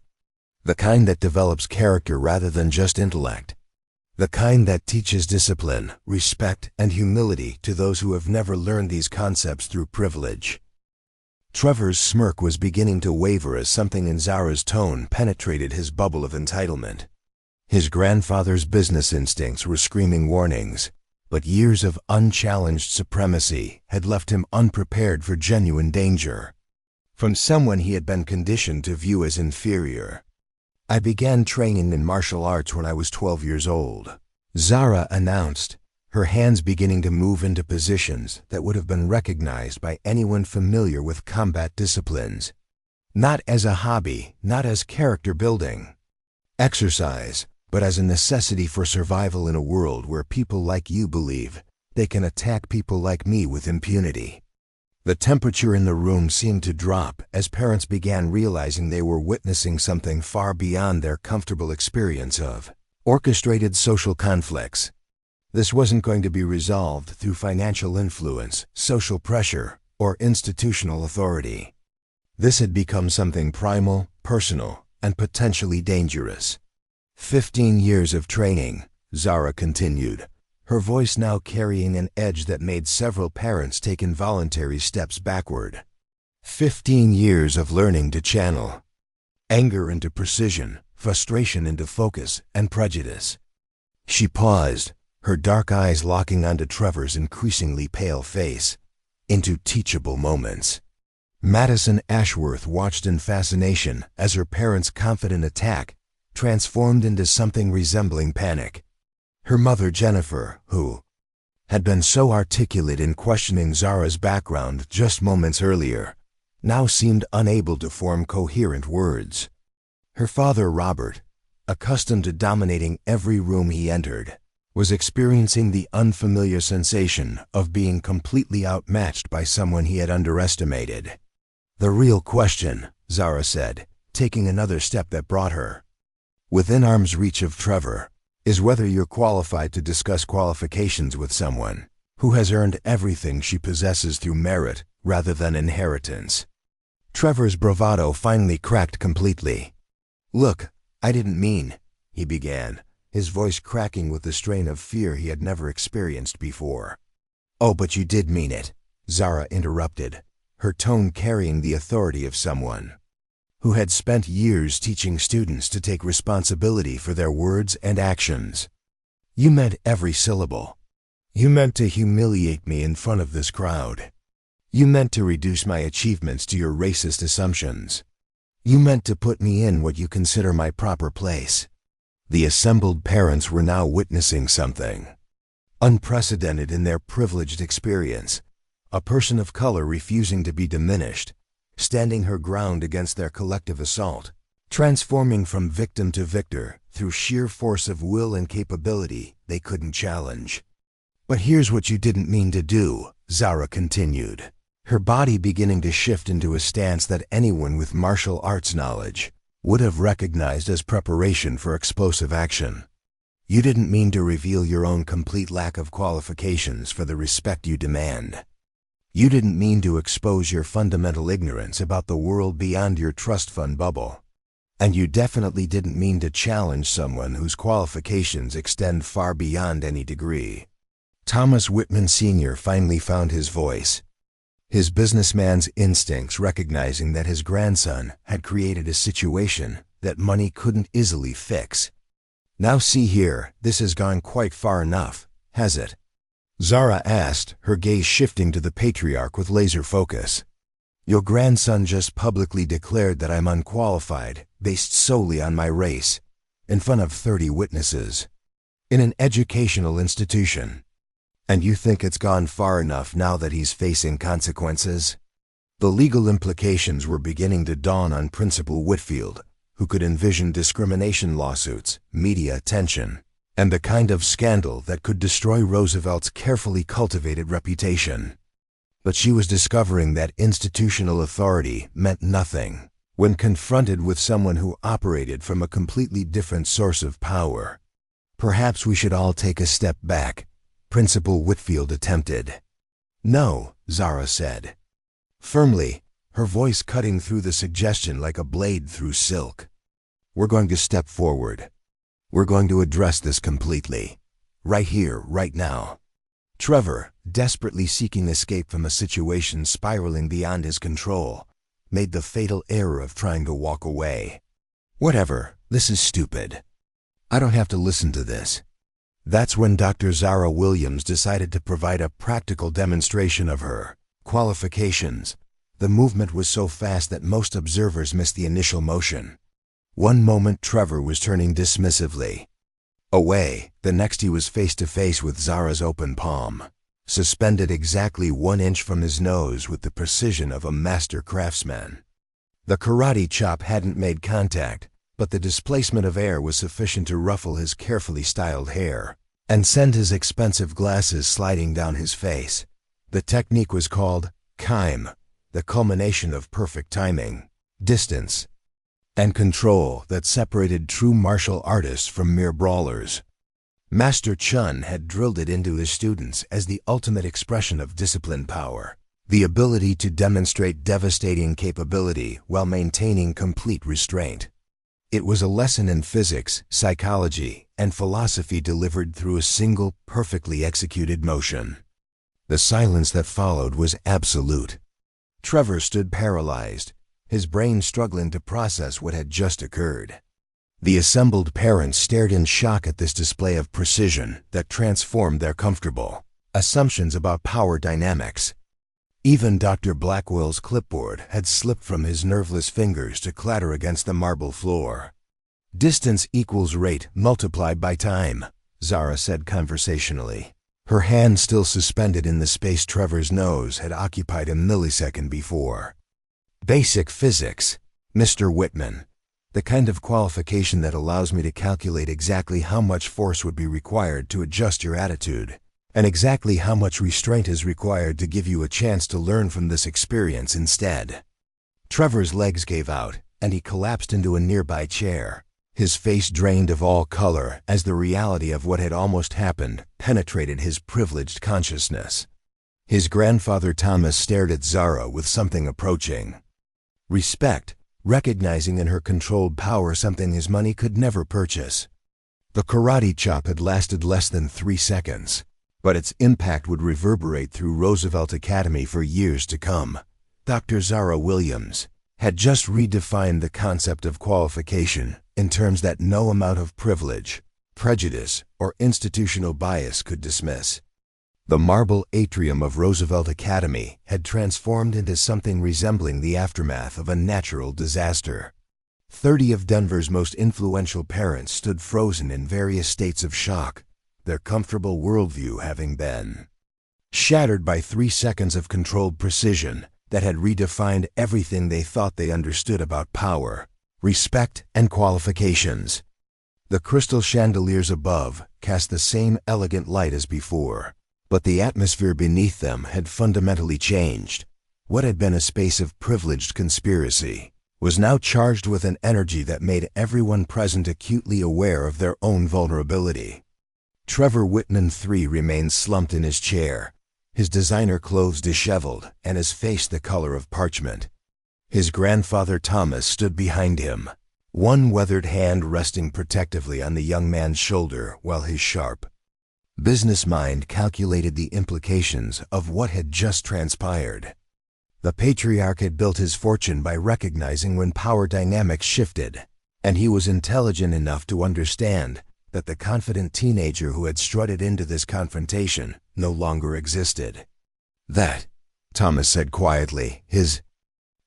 The kind that develops character rather than just intellect. The kind that teaches discipline, respect, and humility to those who have never learned these concepts through privilege." Trevor's smirk was beginning to waver as something in Zara's tone penetrated his bubble of entitlement. His grandfather's business instincts were screaming warnings, but years of unchallenged supremacy had left him unprepared for genuine danger from someone he had been conditioned to view as inferior. "I began training in martial arts when I was 12 years old," Zara announced, her hands beginning to move into positions that would have been recognized by anyone familiar with combat disciplines. "Not as a hobby, not as character building exercise, but as a necessity for survival in a world where people like you believe they can attack people like me with impunity." The temperature in the room seemed to drop as parents began realizing they were witnessing something far beyond their comfortable experience of orchestrated social conflicts. This wasn't going to be resolved through financial influence, social pressure, or institutional authority. This had become something primal, personal, and potentially dangerous. 15 years of training, Zara continued, her voice now carrying an edge that made several parents take involuntary steps backward. 15 years of learning to channel anger into precision, frustration into focus, and prejudice. She paused, her dark eyes locking onto Trevor's increasingly pale face, into teachable moments. Madison Ashworth watched in fascination as her parents' confident attack transformed into something resembling panic. Her mother Jennifer, who had been so articulate in questioning Zara's background just moments earlier, now seemed unable to form coherent words. Her father Robert, accustomed to dominating every room he entered, was experiencing the unfamiliar sensation of being completely outmatched by someone he had underestimated. "The real question," Zara said, taking another step that brought her within arm's reach of Trevor, "is whether you're qualified to discuss qualifications with someone who has earned everything she possesses through merit rather than inheritance." Trevor's bravado finally cracked completely. "Look, I didn't mean," he began, his voice cracking with the strain of fear he had never experienced before. "Oh, but you did mean it," Zara interrupted, her tone carrying the authority of someone who had spent years teaching students to take responsibility for their words and actions. "You meant every syllable. You meant to humiliate me in front of this crowd. You meant to reduce my achievements to your racist assumptions. You meant to put me in what you consider my proper place." The assembled parents were now witnessing something unprecedented in their privileged experience. A person of color refusing to be diminished, standing her ground against their collective assault, transforming from victim to victor through sheer force of will and capability they couldn't challenge. "But here's what you didn't mean to do," Zara continued, her body beginning to shift into a stance that anyone with martial arts knowledge would have recognized as preparation for explosive action. "You didn't mean to reveal your own complete lack of qualifications for the respect you demand. You didn't mean to expose your fundamental ignorance about the world beyond your trust fund bubble. And you definitely didn't mean to challenge someone whose qualifications extend far beyond any degree." Thomas Whitman Sr. finally found his voice, his businessman's instincts recognizing that his grandson had created a situation that money couldn't easily fix. "Now see here, this has gone quite far enough, has it?" Zara asked, her gaze shifting to the patriarch with laser focus. "Your grandson just publicly declared that I'm unqualified, based solely on my race, in front of 30 witnesses, in an educational institution. And you think it's gone far enough now that he's facing consequences?" The legal implications were beginning to dawn on Principal Whitfield, who could envision discrimination lawsuits, media attention, and the kind of scandal that could destroy Roosevelt's carefully cultivated reputation. But she was discovering that institutional authority meant nothing when confronted with someone who operated from a completely different source of power. "Perhaps we should all take a step back," Principal Whitfield attempted. "No," Zara said, firmly, her voice cutting through the suggestion like a blade through silk. "We're going to step forward. We're going to address this completely. Right here, right now." Trevor, desperately seeking escape from a situation spiraling beyond his control, made the fatal error of trying to walk away. "Whatever, this is stupid. I don't have to listen to this." That's when Dr. Zara Williams decided to provide a practical demonstration of her qualifications. The movement was so fast that most observers missed the initial motion. One moment Trevor was turning dismissively away, the next he was face to face with Zara's open palm, suspended exactly 1 inch from his nose with the precision of a master craftsman. The karate chop hadn't made contact, but the displacement of air was sufficient to ruffle his carefully styled hair and send his expensive glasses sliding down his face. The technique was called Kaim, the culmination of perfect timing, distance, and control that separated true martial artists from mere brawlers. Master Chun had drilled it into his students as the ultimate expression of disciplined power, the ability to demonstrate devastating capability while maintaining complete restraint. It was a lesson in physics, psychology, and philosophy delivered through a single, perfectly executed motion. The silence that followed was absolute. Trevor stood paralyzed, his brain struggling to process what had just occurred. The assembled parents stared in shock at this display of precision that transformed their comfortable assumptions about power dynamics. Even Dr. Blackwell's clipboard had slipped from his nerveless fingers to clatter against the marble floor. "Distance equals rate multiplied by time," Zara said conversationally, her hand still suspended in the space Trevor's nose had occupied a millisecond before. "Basic physics, Mr. Whitman. The kind of qualification that allows me to calculate exactly how much force would be required to adjust your attitude, and exactly how much restraint is required to give you a chance to learn from this experience instead." Trevor's legs gave out, and he collapsed into a nearby chair, his face drained of all color as the reality of what had almost happened penetrated his privileged consciousness. His grandfather Thomas stared at Zara with something approaching respect, recognizing in her controlled power something his money could never purchase. The karate chop had lasted less than 3 seconds, but its impact would reverberate through Roosevelt Academy for years to come. Dr. Zara Williams had just redefined the concept of qualification in terms that no amount of privilege, prejudice, or institutional bias could dismiss. The marble atrium of Roosevelt Academy had transformed into something resembling the aftermath of a natural disaster. 30 of Denver's most influential parents stood frozen in various states of shock, their comfortable worldview having been shattered by 3 seconds of controlled precision that had redefined everything they thought they understood about power, respect, and qualifications. The crystal chandeliers above cast the same elegant light as before, but the atmosphere beneath them had fundamentally changed. What had been a space of privileged conspiracy was now charged with an energy that made everyone present acutely aware of their own vulnerability. Trevor Whitman III remained slumped in his chair, his designer clothes disheveled and his face the color of parchment. His grandfather Thomas stood behind him, one weathered hand resting protectively on the young man's shoulder while his sharp business mind calculated the implications of what had just transpired. The patriarch had built his fortune by recognizing when power dynamics shifted, and he was intelligent enough to understand that the confident teenager who had strutted into this confrontation no longer existed. "That," Thomas said quietly, his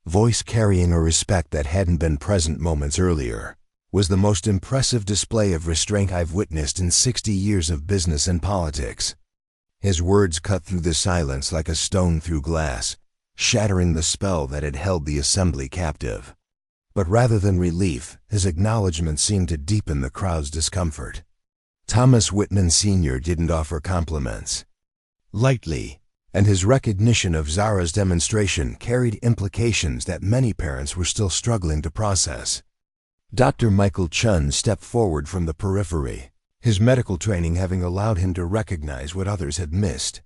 voice carrying a respect that hadn't been present moments earlier, "was the most impressive display of restraint I've witnessed in 60 years of business and politics." His words cut through the silence like a stone through glass, shattering the spell that had held the assembly captive. But rather than relief, his acknowledgement seemed to deepen the crowd's discomfort. Thomas Whitman Sr. didn't offer compliments lightly, and his recognition of Zara's demonstration carried implications that many parents were still struggling to process. Dr. Michael Chun stepped forward from the periphery, his medical training having allowed him to recognize what others had missed.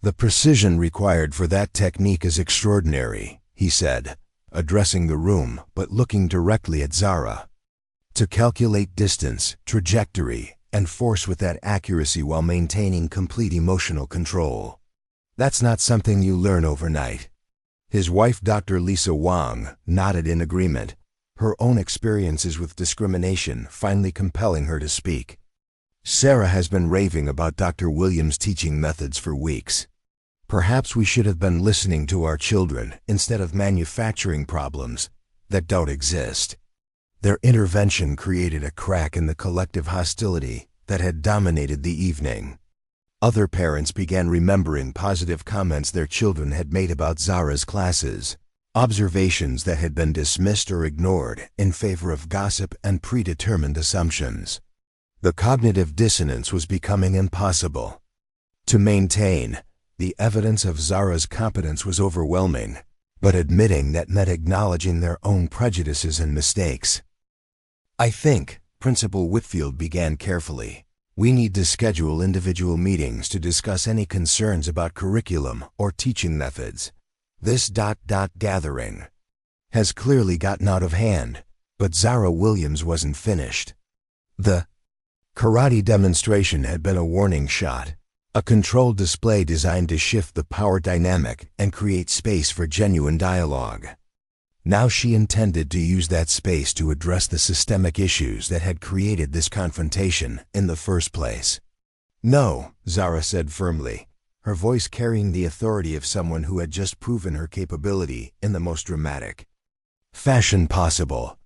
"The precision required for that technique is extraordinary," he said, addressing the room but looking directly at Zara. "To calculate distance, trajectory, and force with that accuracy while maintaining complete emotional control. That's not something you learn overnight." His wife, Dr. Lisa Wang, nodded in agreement, her own experiences with discrimination finally compelling her to speak. "Sarah has been raving about Dr. Williams' teaching methods for weeks. Perhaps we should have been listening to our children instead of manufacturing problems that don't exist." Their intervention created a crack in the collective hostility that had dominated the evening. Other parents began remembering positive comments their children had made about Zara's classes, observations that had been dismissed or ignored in favor of gossip and predetermined assumptions. The cognitive dissonance was becoming impossible to maintain. The evidence of Zara's competence was overwhelming, but admitting that meant acknowledging their own prejudices and mistakes. "I think," Principal Whitfield began carefully, "we need to schedule individual meetings to discuss any concerns about curriculum or teaching methods. This gathering has clearly gotten out of hand," but Zara Williams wasn't finished. The karate demonstration had been a warning shot, a controlled display designed to shift the power dynamic and create space for genuine dialogue. Now she intended to use that space to address the systemic issues that had created this confrontation in the first place. "No," Zara said firmly, her voice carrying the authority of someone who had just proven her capability in the most dramatic fashion possible.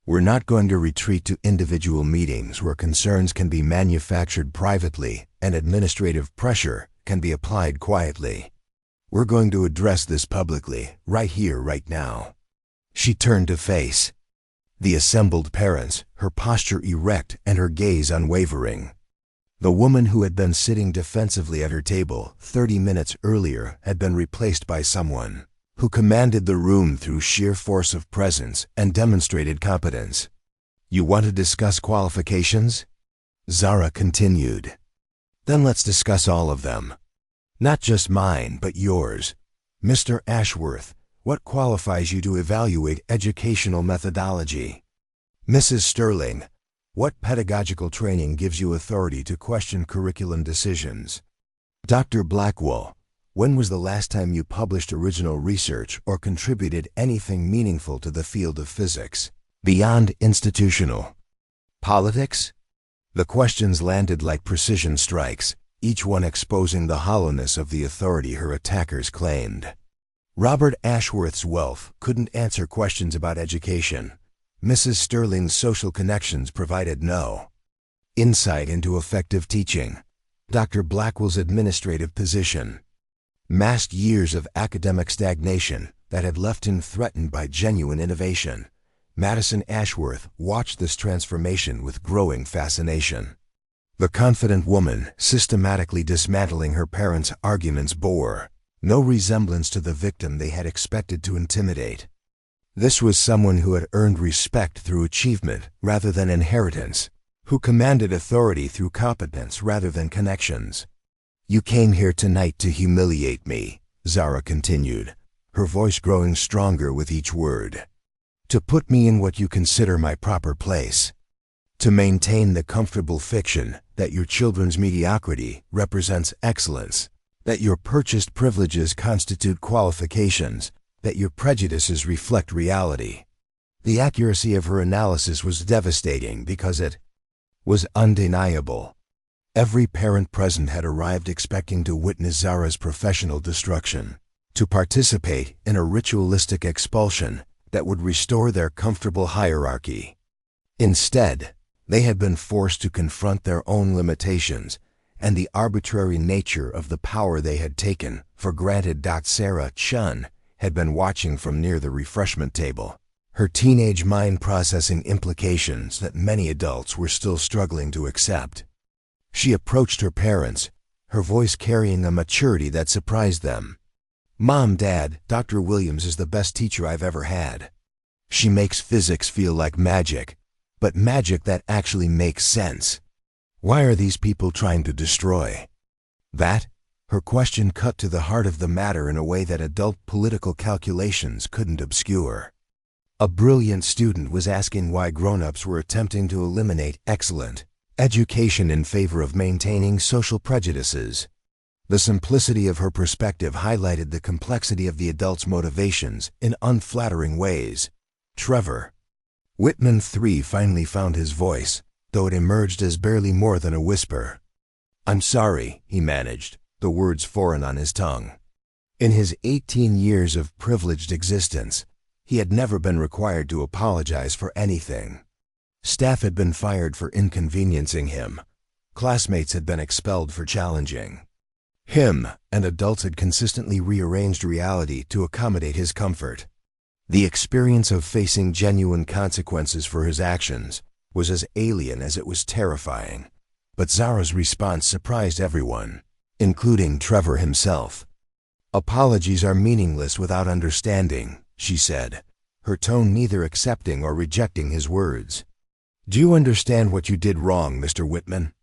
"We're not going to retreat to individual meetings where concerns can be manufactured privately and administrative pressure can be applied quietly. We're going to address this publicly, right here, right now." She turned to face the assembled parents, her posture erect and her gaze unwavering. The woman who had been sitting defensively at her table 30 minutes earlier had been replaced by someone who commanded the room through sheer force of presence and demonstrated competence. "You want to discuss qualifications?" Zara continued. "Then let's discuss all of them. Not just mine, but yours. Mr. Ashworth, what qualifies you to evaluate educational methodology? Mrs. Sterling, what pedagogical training gives you authority to question curriculum decisions? Dr. Blackwell, when was the last time you published original research or contributed anything meaningful to the field of physics, beyond institutional politics?" The questions landed like precision strikes, each one exposing the hollowness of the authority her attackers claimed. Robert Ashworth's wealth couldn't answer questions about education. Mrs. Sterling's social connections provided no insight into effective teaching. Dr. Blackwell's administrative position masked years of academic stagnation that had left him threatened by genuine innovation. Madison Ashworth watched this transformation with growing fascination. The confident woman, systematically dismantling her parents' arguments, bore no resemblance to the victim they had expected to intimidate. This was someone who had earned respect through achievement rather than inheritance, who commanded authority through competence rather than connections. "You came here tonight to humiliate me," Zara continued, her voice growing stronger with each word. "To put me in what you consider my proper place. To maintain the comfortable fiction that your children's mediocrity represents excellence, that your purchased privileges constitute qualifications, that your prejudices reflect reality." The accuracy of her analysis was devastating because it was undeniable. Every parent present had arrived expecting to witness Zara's professional destruction, to participate in a ritualistic expulsion that would restore their comfortable hierarchy. Instead, they had been forced to confront their own limitations and the arbitrary nature of the power they had taken for granted. Sarah Chun had been watching from near the refreshment table, her teenage mind processing implications that many adults were still struggling to accept. She approached her parents, her voice carrying a maturity that surprised them. "Mom, Dad, Dr. Williams is the best teacher I've ever had. She makes physics feel like magic, but magic that actually makes sense. Why are these people trying to destroy that?" Her question cut to the heart of the matter in a way that adult political calculations couldn't obscure. A brilliant student was asking why grown-ups were attempting to eliminate excellent education in favor of maintaining social prejudices. The simplicity of her perspective highlighted the complexity of the adult's motivations in unflattering ways. Trevor Whitman III finally found his voice, though it emerged as barely more than a whisper. "I'm sorry," he managed, the words foreign on his tongue. In his 18 years of privileged existence, he had never been required to apologize for anything. Staff had been fired for inconveniencing him. Classmates had been expelled for challenging him, and adults had consistently rearranged reality to accommodate his comfort. The experience of facing genuine consequences for his actions was as alien as it was terrifying. But Zara's response surprised everyone, including Trevor himself. "Apologies are meaningless without understanding," she said, her tone neither accepting or rejecting his words. "Do you understand what you did wrong, Mr. Whitman?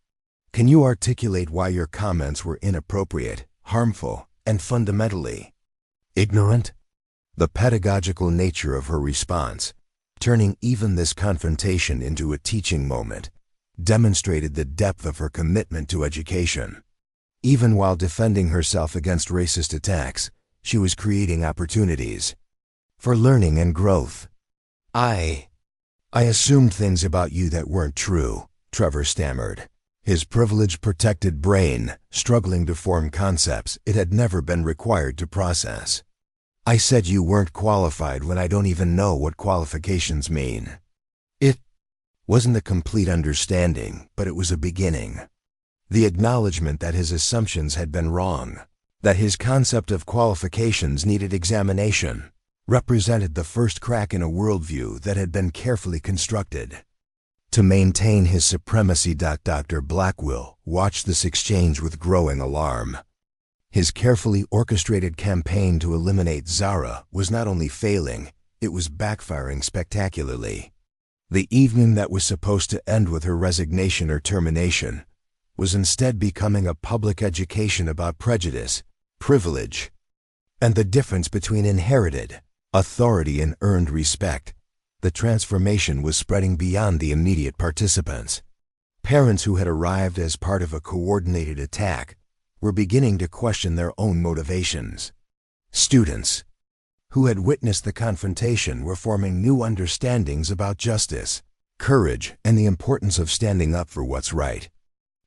Can you articulate why your comments were inappropriate, harmful, and fundamentally ignorant?" The pedagogical nature of her response, turning even this confrontation into a teaching moment, demonstrated the depth of her commitment to education. Even while defending herself against racist attacks, she was creating opportunities for learning and growth. I assumed things about you that weren't true," Trevor stammered, his privilege-protected brain struggling to form concepts it had never been required to process. "I said you weren't qualified when I don't even know what qualifications mean." It wasn't a complete understanding, but it was a beginning. The acknowledgement that his assumptions had been wrong, that his concept of qualifications needed examination, represented the first crack in a worldview that had been carefully constructed. To maintain his supremacy. Dr. Blackwell watched this exchange with growing alarm. His carefully orchestrated campaign to eliminate Zara was not only failing, it was backfiring spectacularly. The evening that was supposed to end with her resignation or termination was instead becoming a public education about prejudice, privilege, and the difference between inherited authority and earned respect. The transformation was spreading beyond the immediate participants. Parents who had arrived as part of a coordinated attack were beginning to question their own motivations. Students who had witnessed the confrontation were forming new understandings about justice, courage, and the importance of standing up for what's right.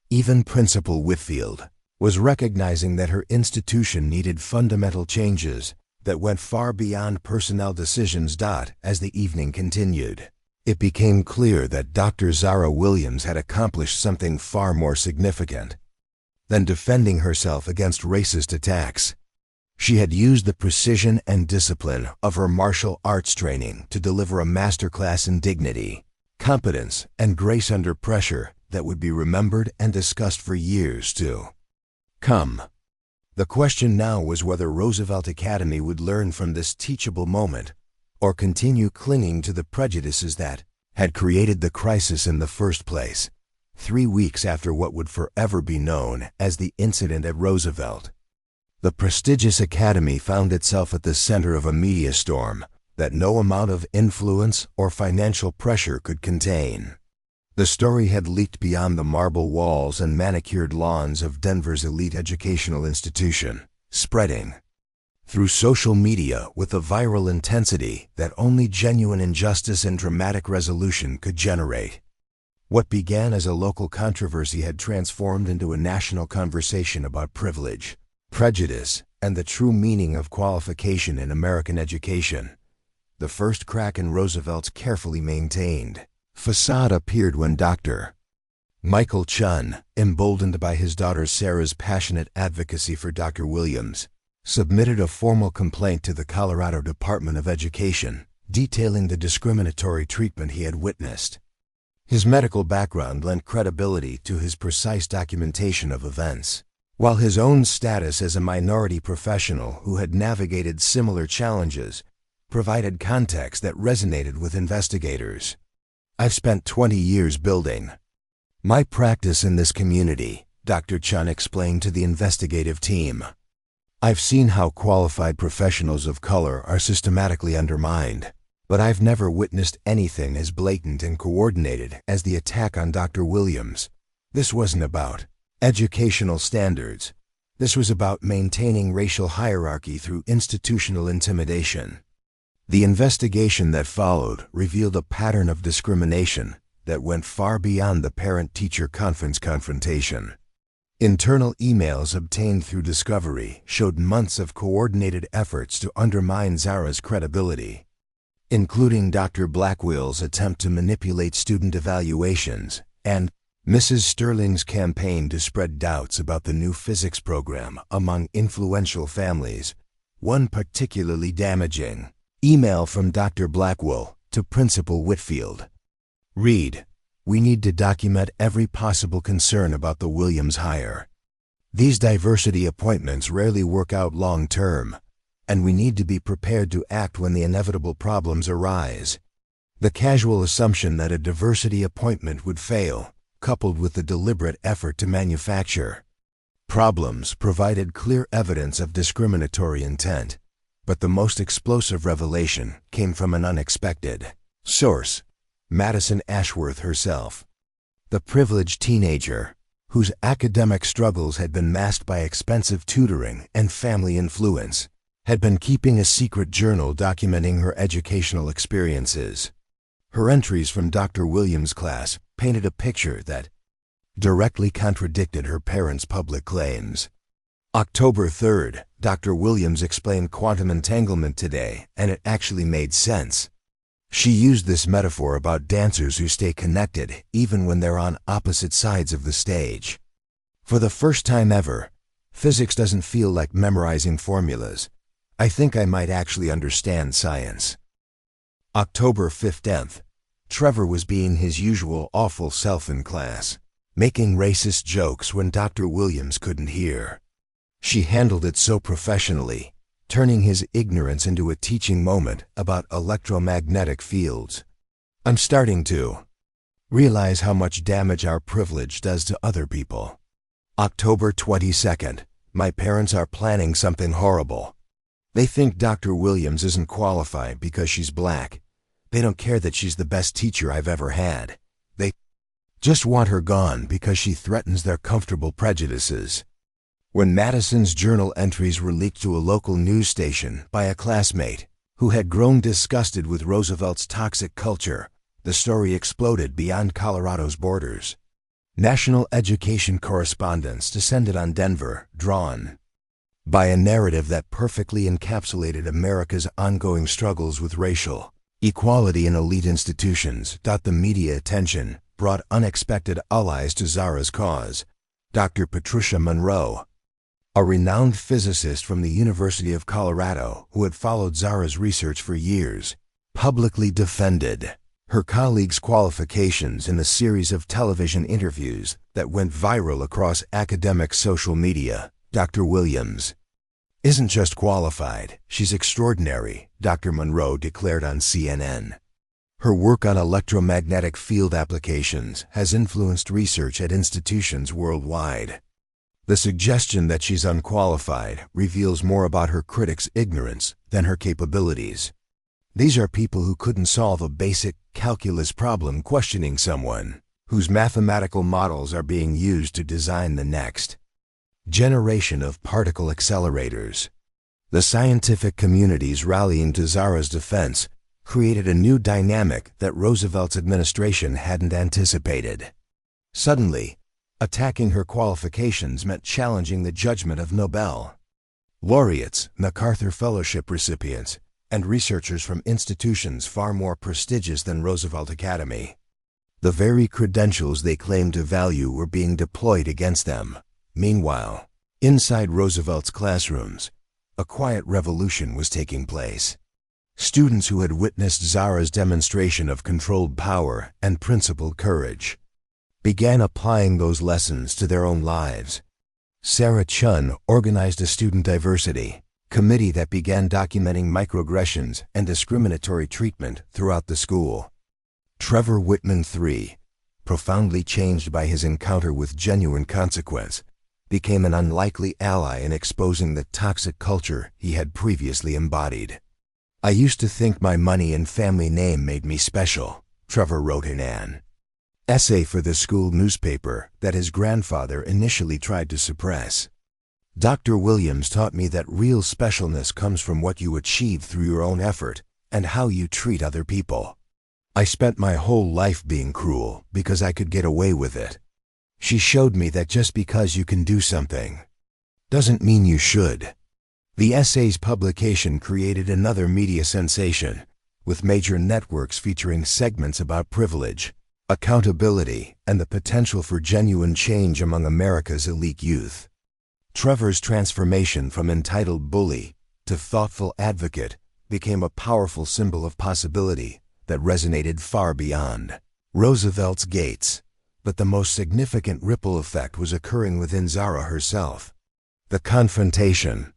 Even Principal Whitfield, was recognizing that her institution needed fundamental changes that went far beyond personnel decisions. As the evening continued, it became clear that Dr. Zara Williams had accomplished something far more significant than defending herself against racist attacks. She had used the precision and discipline of her martial arts training to deliver a masterclass in dignity, competence, and grace under pressure that would be remembered and discussed for years to come. The question now was whether Roosevelt Academy would learn from this teachable moment or continue clinging to the prejudices that had created the crisis in the first place, 3 weeks after what would forever be known as the incident at Roosevelt. The prestigious academy found itself at the center of a media storm that no amount of influence or financial pressure could contain. The story had leaked beyond the marble walls and manicured lawns of Denver's elite educational institution, spreading through social media with a viral intensity that only genuine injustice and dramatic resolution could generate. What began as a local controversy had transformed into a national conversation about privilege, prejudice, and the true meaning of qualification in American education. The first crack in Roosevelt's carefully maintained facade appeared when Dr. Michael Chun, emboldened by his daughter Sarah's passionate advocacy for Dr. Williams, submitted a formal complaint to the Colorado Department of Education, detailing the discriminatory treatment he had witnessed. His medical background lent credibility to his precise documentation of events, while his own status as a minority professional who had navigated similar challenges provided context that resonated with investigators. "I've spent 20 years building my practice in this community," Dr. Chun explained to the investigative team. "I've seen how qualified professionals of color are systematically undermined, but I've never witnessed anything as blatant and coordinated as the attack on Dr. Williams. This wasn't about educational standards. This was about maintaining racial hierarchy through institutional intimidation." The investigation that followed revealed a pattern of discrimination that went far beyond the parent-teacher conference confrontation. Internal emails obtained through discovery showed months of coordinated efforts to undermine Zara's credibility, including Dr. Blackwell's attempt to manipulate student evaluations and Mrs. Sterling's campaign to spread doubts about the new physics program among influential families. One particularly damaging email from Dr. Blackwell to Principal Whitfield read, "We need to document every possible concern about the Williams hire. These diversity appointments rarely work out long term, and we need to be prepared to act when the inevitable problems arise." The casual assumption that a diversity appointment would fail, coupled with the deliberate effort to manufacture problems, provided clear evidence of discriminatory intent. But the most explosive revelation came from an unexpected source: Madison Ashworth herself. The privileged teenager, whose academic struggles had been masked by expensive tutoring and family influence, had been keeping a secret journal documenting her educational experiences. Her entries from Dr. Williams' class painted a picture that directly contradicted her parents' public claims. October 3rd, Dr. Williams explained quantum entanglement today, and it actually made sense. She used this metaphor about dancers who stay connected even when they're on opposite sides of the stage. "For the first time ever, physics doesn't feel like memorizing formulas. I think I might actually understand science." October 15th, Trevor was being his usual awful self in class, making racist jokes when Dr. Williams couldn't hear. She handled it so professionally, turning his ignorance into a teaching moment about electromagnetic fields. "I'm starting to realize how much damage our privilege does to other people." October 22nd, "My parents are planning something horrible. They think Dr. Williams isn't qualified because she's black. They don't care that she's the best teacher I've ever had. They just want her gone because she threatens their comfortable prejudices." When Madison's journal entries were leaked to a local news station by a classmate who had grown disgusted with Roosevelt's toxic culture, the story exploded beyond Colorado's borders. National education correspondence descended on Denver, drawn by a narrative that perfectly encapsulated America's ongoing struggles with racial equality in elite institutions. The media attention brought unexpected allies to Zara's cause. Dr. Patricia Monroe, a renowned physicist from the University of Colorado who had followed Zara's research for years, publicly defended her colleagues' qualifications in a series of television interviews that went viral across academic social media. Dr. Williams isn't just qualified, she's extraordinary, Dr. Monroe declared on CNN. Her work on electromagnetic field applications has influenced research at institutions worldwide. The suggestion that she's unqualified reveals more about her critics' ignorance than her capabilities. These are people who couldn't solve a basic calculus problem, questioning someone whose mathematical models are being used to design the next generation of particle accelerators. The scientific community's rallying to Zara's defense created a new dynamic that Roosevelt's administration hadn't anticipated. Suddenly, attacking her qualifications meant challenging the judgment of Nobel laureates, MacArthur Fellowship recipients, and researchers from institutions far more prestigious than Roosevelt Academy. The very credentials they claimed to value were being deployed against them. Meanwhile, inside Roosevelt's classrooms, a quiet revolution was taking place. Students who had witnessed Zara's demonstration of controlled power and principled courage began applying those lessons to their own lives. Sarah Chun organized a student diversity committee that began documenting microaggressions and discriminatory treatment throughout the school. Trevor Whitman III, profoundly changed by his encounter with genuine consequence, became an unlikely ally in exposing the toxic culture he had previously embodied. "I used to think my money and family name made me special," Trevor wrote in an essay for the school newspaper that his grandfather initially tried to suppress. "Dr. Williams taught me that real specialness comes from what you achieve through your own effort and how you treat other people. I spent my whole life being cruel because I could get away with it. She showed me that just because you can do something doesn't mean you should." The essay's publication created another media sensation, with major networks featuring segments about privilege, accountability, and the potential for genuine change among America's elite youth. Trevor's transformation from entitled bully to thoughtful advocate became a powerful symbol of possibility that resonated far beyond Roosevelt's gates. But the most significant ripple effect was occurring within Zara herself. The confrontation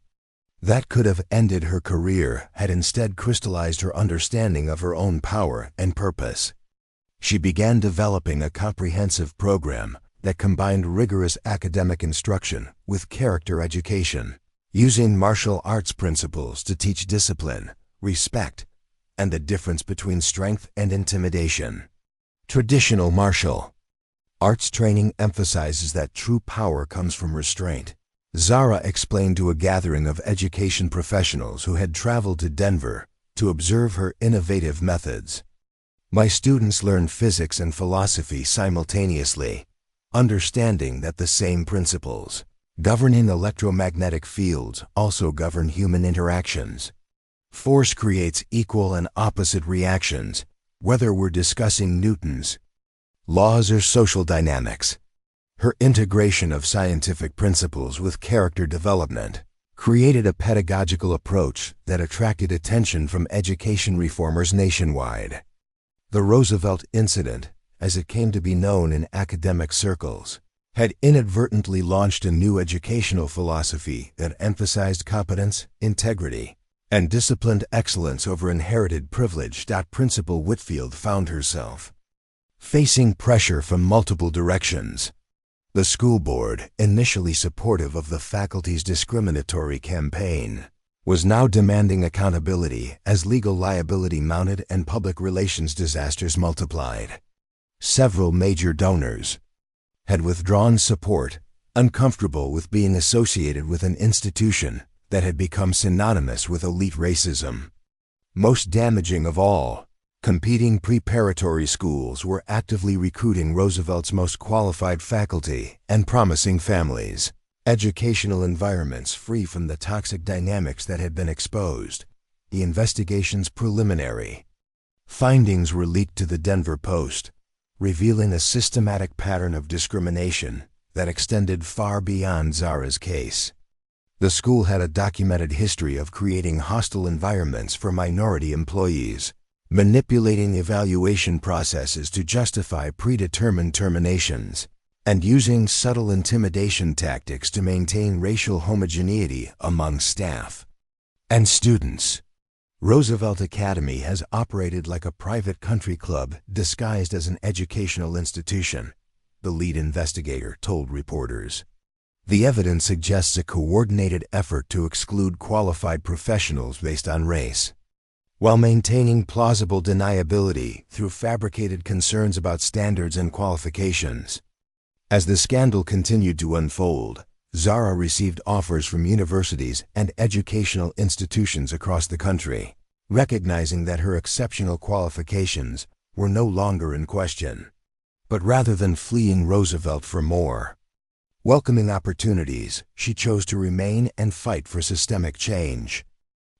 that could have ended her career had instead crystallized her understanding of her own power and purpose. She began developing a comprehensive program that combined rigorous academic instruction with character education, using martial arts principles to teach discipline, respect, and the difference between strength and intimidation. Traditional martial arts training emphasizes that true power comes from restraint. Zara explained to a gathering of education professionals who had traveled to Denver to observe her innovative methods. "My students learn physics and philosophy simultaneously, understanding that the same principles governing electromagnetic fields also govern human interactions. Force creates equal and opposite reactions, whether we're discussing Newton's laws or social dynamics." Her integration of scientific principles with character development created a pedagogical approach that attracted attention from education reformers nationwide. The Roosevelt incident, as it came to be known in academic circles, had inadvertently launched a new educational philosophy that emphasized competence, integrity, and disciplined excellence over inherited privilege. Principal Whitfield found herself facing pressure from multiple directions. The school board, initially supportive of the faculty's discriminatory campaign, was now demanding accountability as legal liability mounted and public relations disasters multiplied. Several major donors had withdrawn support, uncomfortable with being associated with an institution that had become synonymous with elite racism. Most damaging of all, Competing preparatory schools were actively recruiting Roosevelt's most qualified faculty and promising families. Educational environments free from the toxic dynamics that had been exposed. The investigation's preliminary findings were leaked to the Denver Post, revealing a systematic pattern of discrimination that extended far beyond Zara's case. The school had a documented history of creating hostile environments for minority employees, manipulating evaluation processes to justify predetermined terminations, and using subtle intimidation tactics to maintain racial homogeneity among staff and students. Roosevelt Academy has operated like a private country club disguised as an educational institution, the lead investigator told reporters. The evidence suggests a coordinated effort to exclude qualified professionals based on race, while maintaining plausible deniability through fabricated concerns about standards and qualifications. As the scandal continued to unfold, Zara received offers from universities and educational institutions across the country, recognizing that her exceptional qualifications were no longer in question. But rather than fleeing Roosevelt for more welcoming opportunities, she chose to remain and fight for systemic change.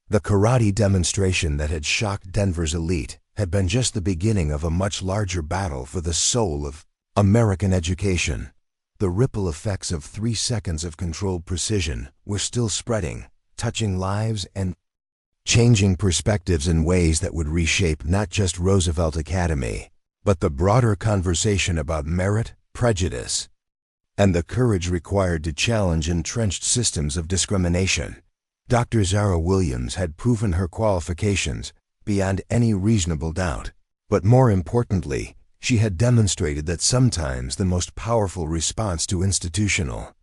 The karate demonstration that had shocked Denver's elite had been just the beginning of a much larger battle for the soul of American education. The ripple effects of 3 seconds of controlled precision were still spreading, touching lives and changing perspectives in ways that would reshape not just Roosevelt Academy, but the broader conversation about merit, prejudice, and the courage required to challenge entrenched systems of discrimination. Dr. Zara Williams had proven her qualifications beyond any reasonable doubt, but more importantly, she had demonstrated that sometimes the most powerful response to institutional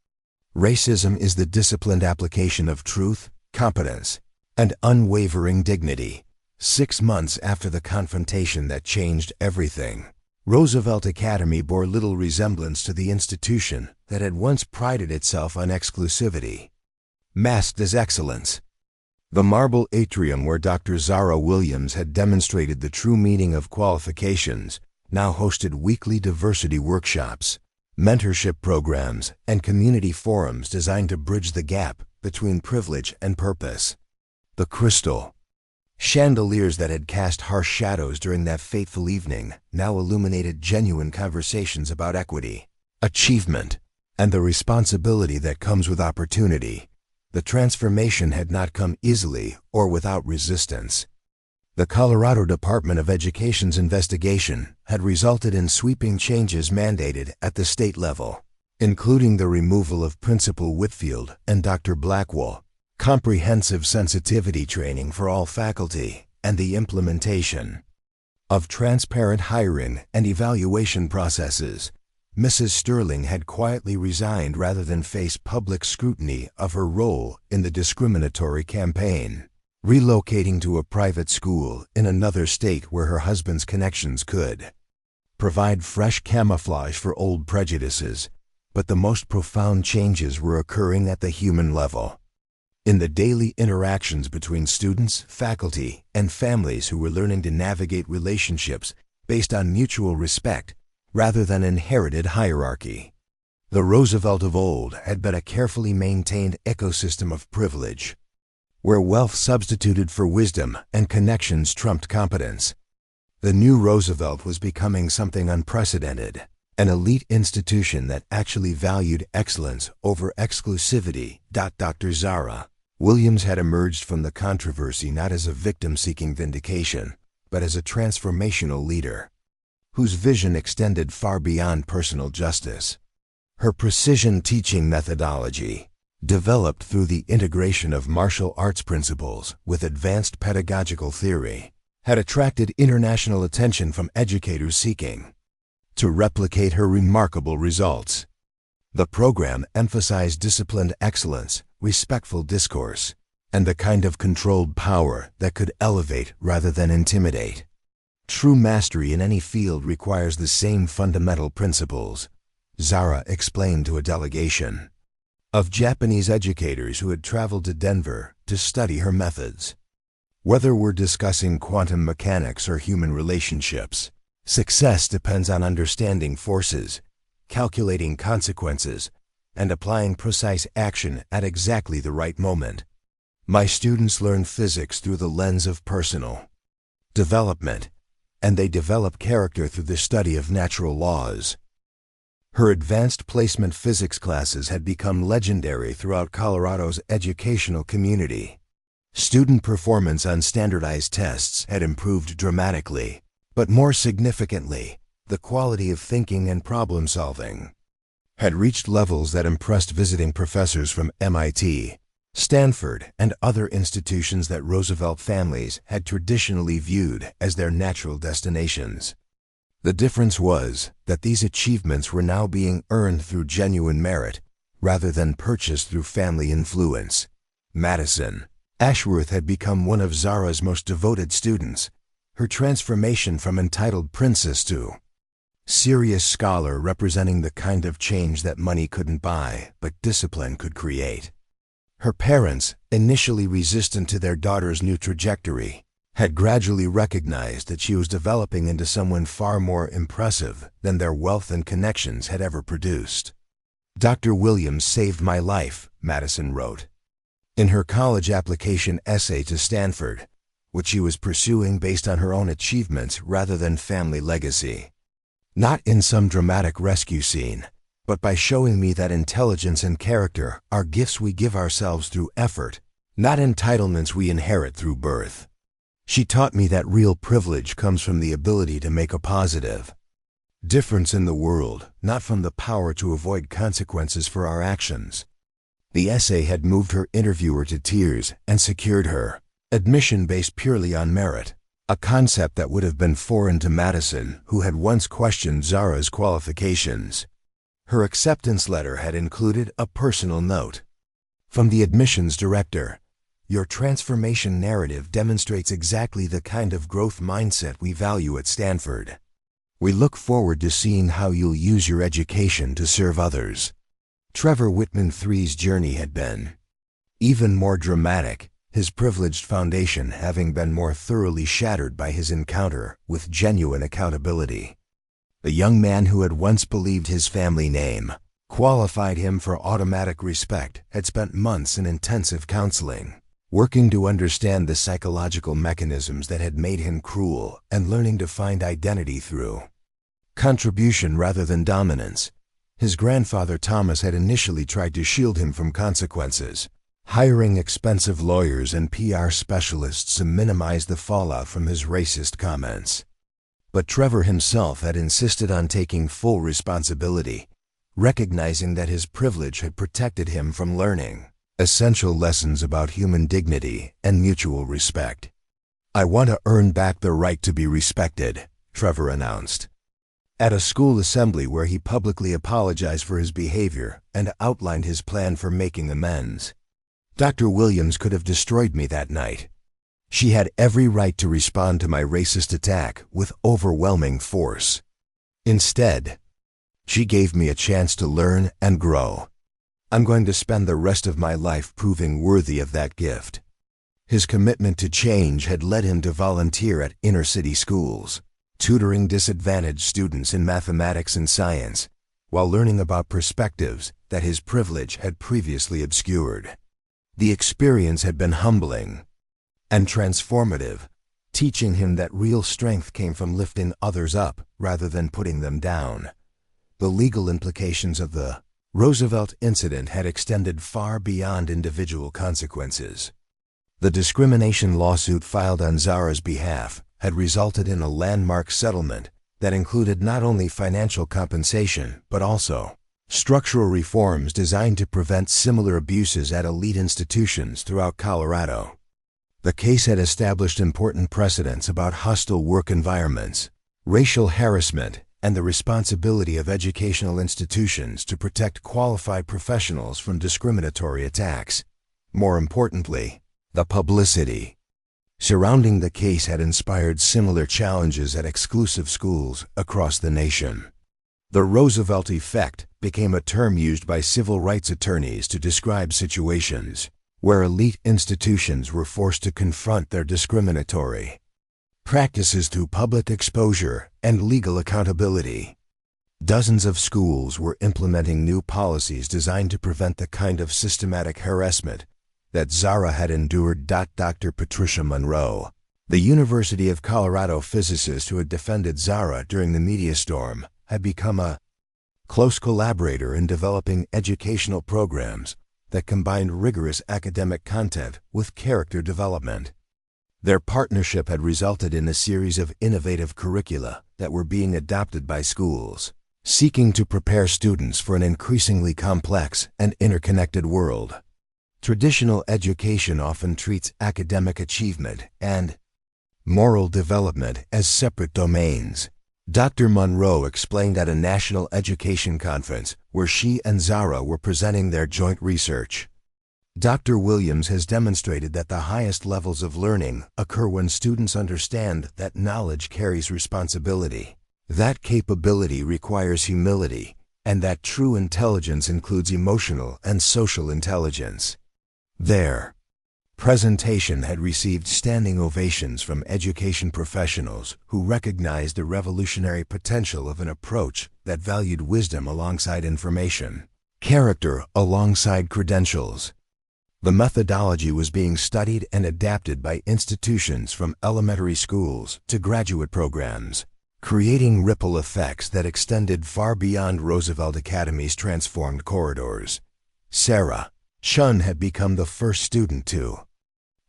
racism is the disciplined application of truth, competence, and unwavering dignity. 6 months after the confrontation that changed everything, Roosevelt Academy bore little resemblance to the institution that had once prided itself on exclusivity, masked as excellence. The marble atrium where Dr. Zara Williams had demonstrated the true meaning of qualifications now hosted weekly diversity workshops, mentorship programs, and community forums designed to bridge the gap between privilege and purpose. The crystal chandeliers that had cast harsh shadows during that fateful evening now illuminated genuine conversations about equity, achievement, and the responsibility that comes with opportunity. The transformation had not come easily or without resistance. The Colorado Department of Education's investigation had resulted in sweeping changes mandated at the state level, including the removal of Principal Whitfield and Dr. Blackwell, comprehensive sensitivity training for all faculty, and the implementation of transparent hiring and evaluation processes. Mrs. Sterling had quietly resigned rather than face public scrutiny of her role in the discriminatory campaign, relocating to a private school in another state where her husband's connections could provide fresh camouflage for old prejudices. But the most profound changes were occurring at the human level, in the daily interactions between students, faculty, and families who were learning to navigate relationships based on mutual respect rather than inherited hierarchy. The Roosevelt of old had been a carefully maintained ecosystem of privilege, where wealth substituted for wisdom and connections trumped competence. The new Roosevelt was becoming something unprecedented, an elite institution that actually valued excellence over exclusivity. Dr. Zara Williams had emerged from the controversy not as a victim seeking vindication, but as a transformational leader, whose vision extended far beyond personal justice. Her precision teaching methodology, developed through the integration of martial arts principles with advanced pedagogical theory, had attracted international attention from educators seeking to replicate her remarkable results. The program emphasized disciplined excellence, respectful discourse, and the kind of controlled power that could elevate rather than intimidate. True mastery in any field requires the same fundamental principles, Zara explained to a delegation of Japanese educators who had traveled to Denver to study her methods. Whether we're discussing quantum mechanics or human relationships, success depends on understanding forces, calculating consequences, and applying precise action at exactly the right moment. My students learn physics through the lens of personal development, and they develop character through the study of natural laws. Her advanced placement physics classes had become legendary throughout Colorado's educational community. Student performance on standardized tests had improved dramatically, but more significantly, the quality of thinking and problem solving had reached levels that impressed visiting professors from MIT, Stanford, and other institutions that Roosevelt families had traditionally viewed as their natural destinations. The difference was that these achievements were now being earned through genuine merit, rather than purchased through family influence. Madison Ashworth had become one of Zara's most devoted students. Her transformation from entitled princess to serious scholar representing the kind of change that money couldn't buy, but discipline could create. Her parents, initially resistant to their daughter's new trajectory, had gradually recognized that she was developing into someone far more impressive than their wealth and connections had ever produced. "Dr. Williams saved my life," Madison wrote in her college application essay to Stanford, which she was pursuing based on her own achievements rather than family legacy. "Not in some dramatic rescue scene, but by showing me that intelligence and character are gifts we give ourselves through effort, not entitlements we inherit through birth. She taught me that real privilege comes from the ability to make a positive difference in the world, not from the power to avoid consequences for our actions." The essay had moved her interviewer to tears and secured her admission based purely on merit, a concept that would have been foreign to Madison, who had once questioned Zara's qualifications. Her acceptance letter had included a personal note from the admissions director. "Your transformation narrative demonstrates exactly the kind of growth mindset we value at Stanford. We look forward to seeing how you'll use your education to serve others." Trevor Whitman III's journey had been even more dramatic, his privileged foundation having been more thoroughly shattered by his encounter with genuine accountability. The young man who had once believed his family name qualified him for automatic respect had spent months in intensive counseling, working to understand the psychological mechanisms that had made him cruel and learning to find identity through contribution rather than dominance. His grandfather Thomas had initially tried to shield him from consequences, hiring expensive lawyers and PR specialists to minimize the fallout from his racist comments. But Trevor himself had insisted on taking full responsibility, recognizing that his privilege had protected him from learning essential lessons about human dignity and mutual respect. "I want to earn back the right to be respected," Trevor announced at a school assembly where he publicly apologized for his behavior and outlined his plan for making amends. "Dr. Williams could have destroyed me that night. She had every right to respond to my racist attack with overwhelming force. Instead, she gave me a chance to learn and grow. I'm going to spend the rest of my life proving worthy of that gift." His commitment to change had led him to volunteer at inner-city schools, tutoring disadvantaged students in mathematics and science, while learning about perspectives that his privilege had previously obscured. The experience had been humbling and transformative, teaching him that real strength came from lifting others up rather than putting them down. The legal implications of the Roosevelt incident had extended far beyond individual consequences. The discrimination lawsuit filed on Zara's behalf had resulted in a landmark settlement that included not only financial compensation but also structural reforms designed to prevent similar abuses at elite institutions throughout Colorado. The case had established important precedents about hostile work environments, racial harassment, and the responsibility of educational institutions to protect qualified professionals from discriminatory attacks. More importantly, the publicity surrounding the case had inspired similar challenges at exclusive schools across the nation. The Roosevelt effect became a term used by civil rights attorneys to describe situations where elite institutions were forced to confront their discriminatory practices through public exposure and legal accountability. Dozens of schools were implementing new policies designed to prevent the kind of systematic harassment that Zara had endured. Dr. Patricia Monroe, the University of Colorado physicist who had defended Zara during the media storm, had become a close collaborator in developing educational programs that combined rigorous academic content with character development. Their partnership had resulted in a series of innovative curricula that were being adopted by schools, seeking to prepare students for an increasingly complex and interconnected world. Traditional education often treats academic achievement and moral development as separate domains. Dr. Monroe explained at a national education conference where she and Zara were presenting their joint research. Dr. Williams has demonstrated that the highest levels of learning occur when students understand that knowledge carries responsibility, that capability requires humility, and that true intelligence includes emotional and social intelligence. Their presentation had received standing ovations from education professionals who recognized the revolutionary potential of an approach that valued wisdom alongside information, character alongside credentials. The methodology was being studied and adapted by institutions from elementary schools to graduate programs, creating ripple effects that extended far beyond Roosevelt Academy's transformed corridors. Sarah Chun had become the first student to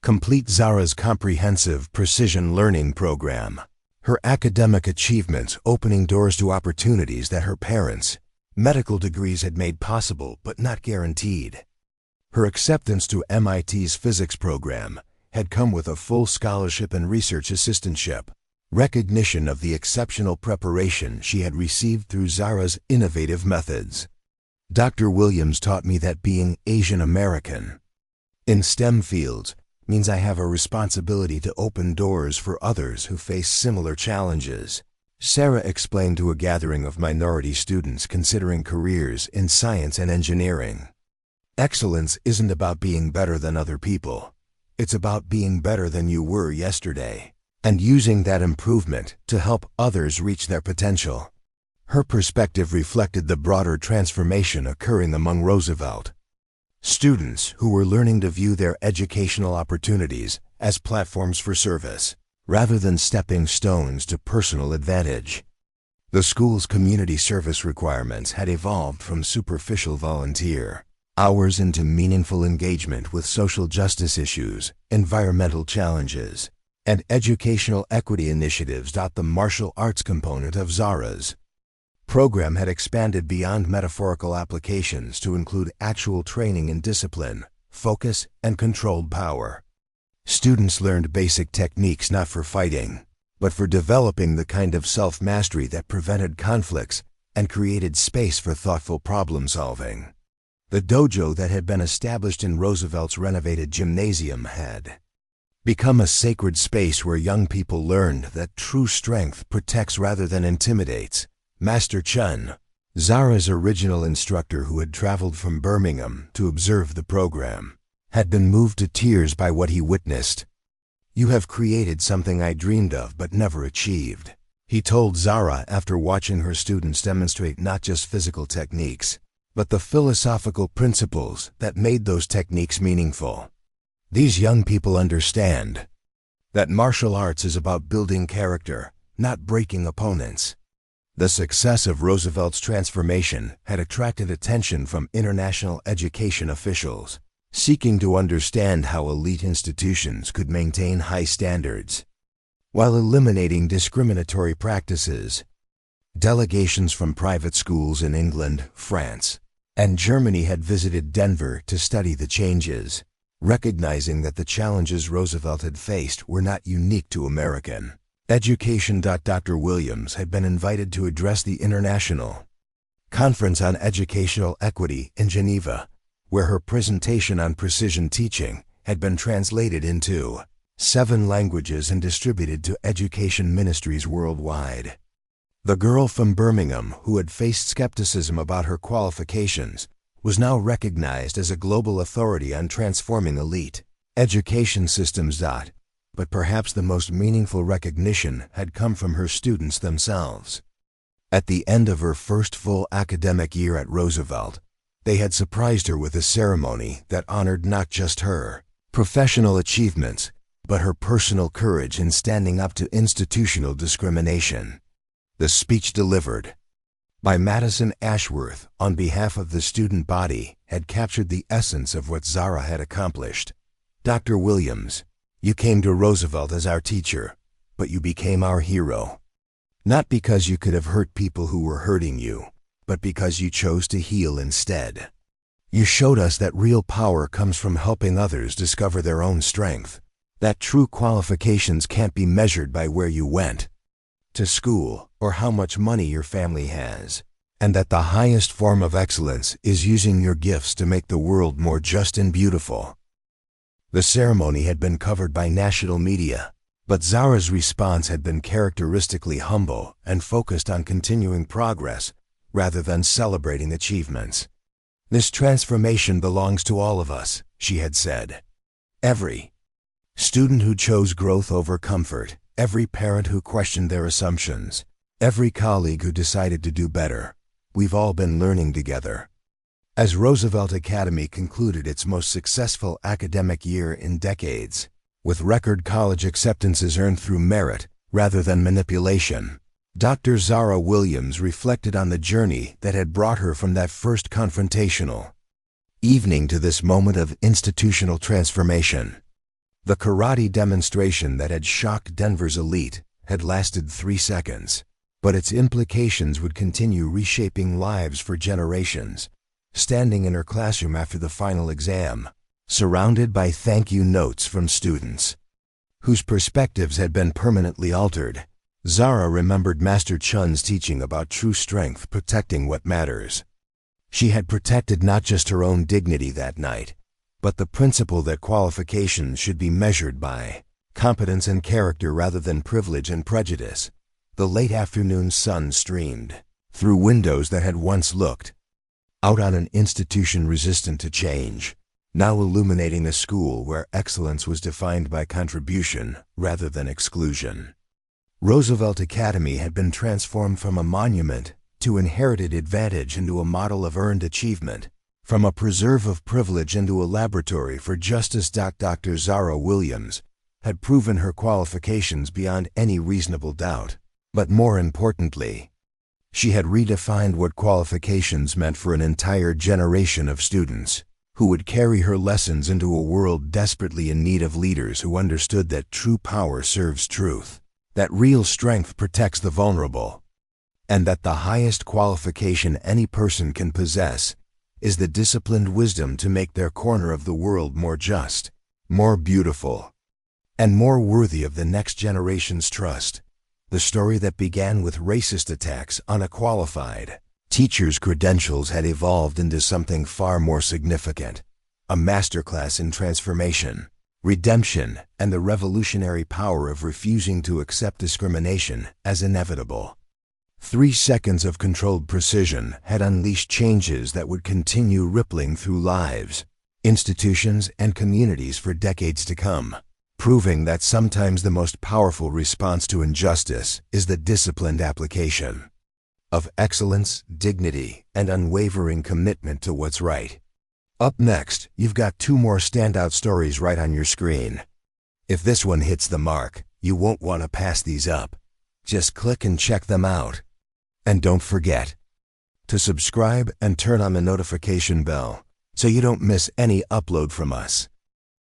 complete Zara's comprehensive precision learning program, her academic achievements opening doors to opportunities that her parents' medical degrees had made possible but not guaranteed. Her acceptance to MIT's physics program had come with a full scholarship and research assistantship, recognition of the exceptional preparation she had received through Zara's innovative methods. Dr. Williams taught me that being Asian American in STEM fields means I have a responsibility to open doors for others who face similar challenges. Sarah explained to a gathering of minority students considering careers in science and engineering. Excellence isn't about being better than other people. It's about being better than you were yesterday, and using that improvement to help others reach their potential. Her perspective reflected the broader transformation occurring among Roosevelt students who were learning to view their educational opportunities as platforms for service, rather than stepping stones to personal advantage. The school's community service requirements had evolved from superficial volunteer hours into meaningful engagement with social justice issues, environmental challenges, and educational equity initiatives. The martial arts component of Zara's program had expanded beyond metaphorical applications to include actual training in discipline, focus, and controlled power. Students learned basic techniques not for fighting, but for developing the kind of self-mastery that prevented conflicts and created space for thoughtful problem-solving. The dojo that had been established in Roosevelt's renovated gymnasium had become a sacred space where young people learned that true strength protects rather than intimidates. Master Chun, Zara's original instructor who had traveled from Birmingham to observe the program, had been moved to tears by what he witnessed. "You have created something I dreamed of but never achieved," he told Zara after watching her students demonstrate not just physical techniques, but the philosophical principles that made those techniques meaningful. "These young people understand that martial arts is about building character, not breaking opponents." The success of Roosevelt's transformation had attracted attention from international education officials, seeking to understand how elite institutions could maintain high standards while eliminating discriminatory practices. Delegations from private schools in England, France, and Germany had visited Denver to study the changes, recognizing that the challenges Roosevelt had faced were not unique to American education. Dr. Williams had been invited to address the International Conference on Educational Equity in Geneva, where her presentation on precision teaching had been translated into 7 languages and distributed to education ministries worldwide. The girl from Birmingham who had faced skepticism about her qualifications was now recognized as a global authority on transforming elite education systems. But perhaps the most meaningful recognition had come from her students themselves. At the end of her first full academic year at Roosevelt, they had surprised her with a ceremony that honored not just her professional achievements, but her personal courage in standing up to institutional discrimination. The speech delivered by Madison Ashworth on behalf of the student body had captured the essence of what Zara had accomplished. "Dr. Williams, you came to Roosevelt as our teacher, but you became our hero. Not because you could have hurt people who were hurting you, but because you chose to heal instead. You showed us that real power comes from helping others discover their own strength, that true qualifications can't be measured by where you went to school or how much money your family has, and that the highest form of excellence is using your gifts to make the world more just and beautiful." The ceremony had been covered by national media, but Zara's response had been characteristically humble and focused on continuing progress rather than celebrating achievements. "This transformation belongs to all of us," she had said. "Every student who chose growth over comfort, every parent who questioned their assumptions, every colleague who decided to do better. We've all been learning together." As Roosevelt Academy concluded its most successful academic year in decades, with record college acceptances earned through merit rather than manipulation, Dr. Zara Williams reflected on the journey that had brought her from that first confrontational evening to this moment of institutional transformation. The karate demonstration that had shocked Denver's elite had lasted 3 seconds, but its implications would continue reshaping lives for generations. Standing in her classroom after the final exam, surrounded by thank you notes from students whose perspectives had been permanently altered, Zara remembered Master Chun's teaching about true strength protecting what matters. She had protected not just her own dignity that night, but the principle that qualifications should be measured by competence and character rather than privilege and prejudice. The late afternoon sun streamed through windows that had once looked out on an institution resistant to change, now illuminating a school where excellence was defined by contribution rather than exclusion. Roosevelt Academy had been transformed from a monument to inherited advantage into a model of earned achievement, from a preserve of privilege into a laboratory for justice. Dr. Zara Williams had proven her qualifications beyond any reasonable doubt, but more importantly, she had redefined what qualifications meant for an entire generation of students who would carry her lessons into a world desperately in need of leaders who understood that true power serves truth, that real strength protects the vulnerable, and that the highest qualification any person can possess is the disciplined wisdom to make their corner of the world more just, more beautiful, and more worthy of the next generation's trust. The story that began with racist attacks on a qualified teacher's credentials had evolved into something far more significant, a masterclass in transformation, redemption, and the revolutionary power of refusing to accept discrimination as inevitable. 3 seconds of controlled precision had unleashed changes that would continue rippling through lives, institutions, and communities for decades to come, proving that sometimes the most powerful response to injustice is the disciplined application of excellence, dignity, and unwavering commitment to what's right. Up next, you've got 2 more standout stories right on your screen. If this one hits the mark, you won't want to pass these up. Just click and check them out. And don't forget to subscribe and turn on the notification bell so you don't miss any upload from us.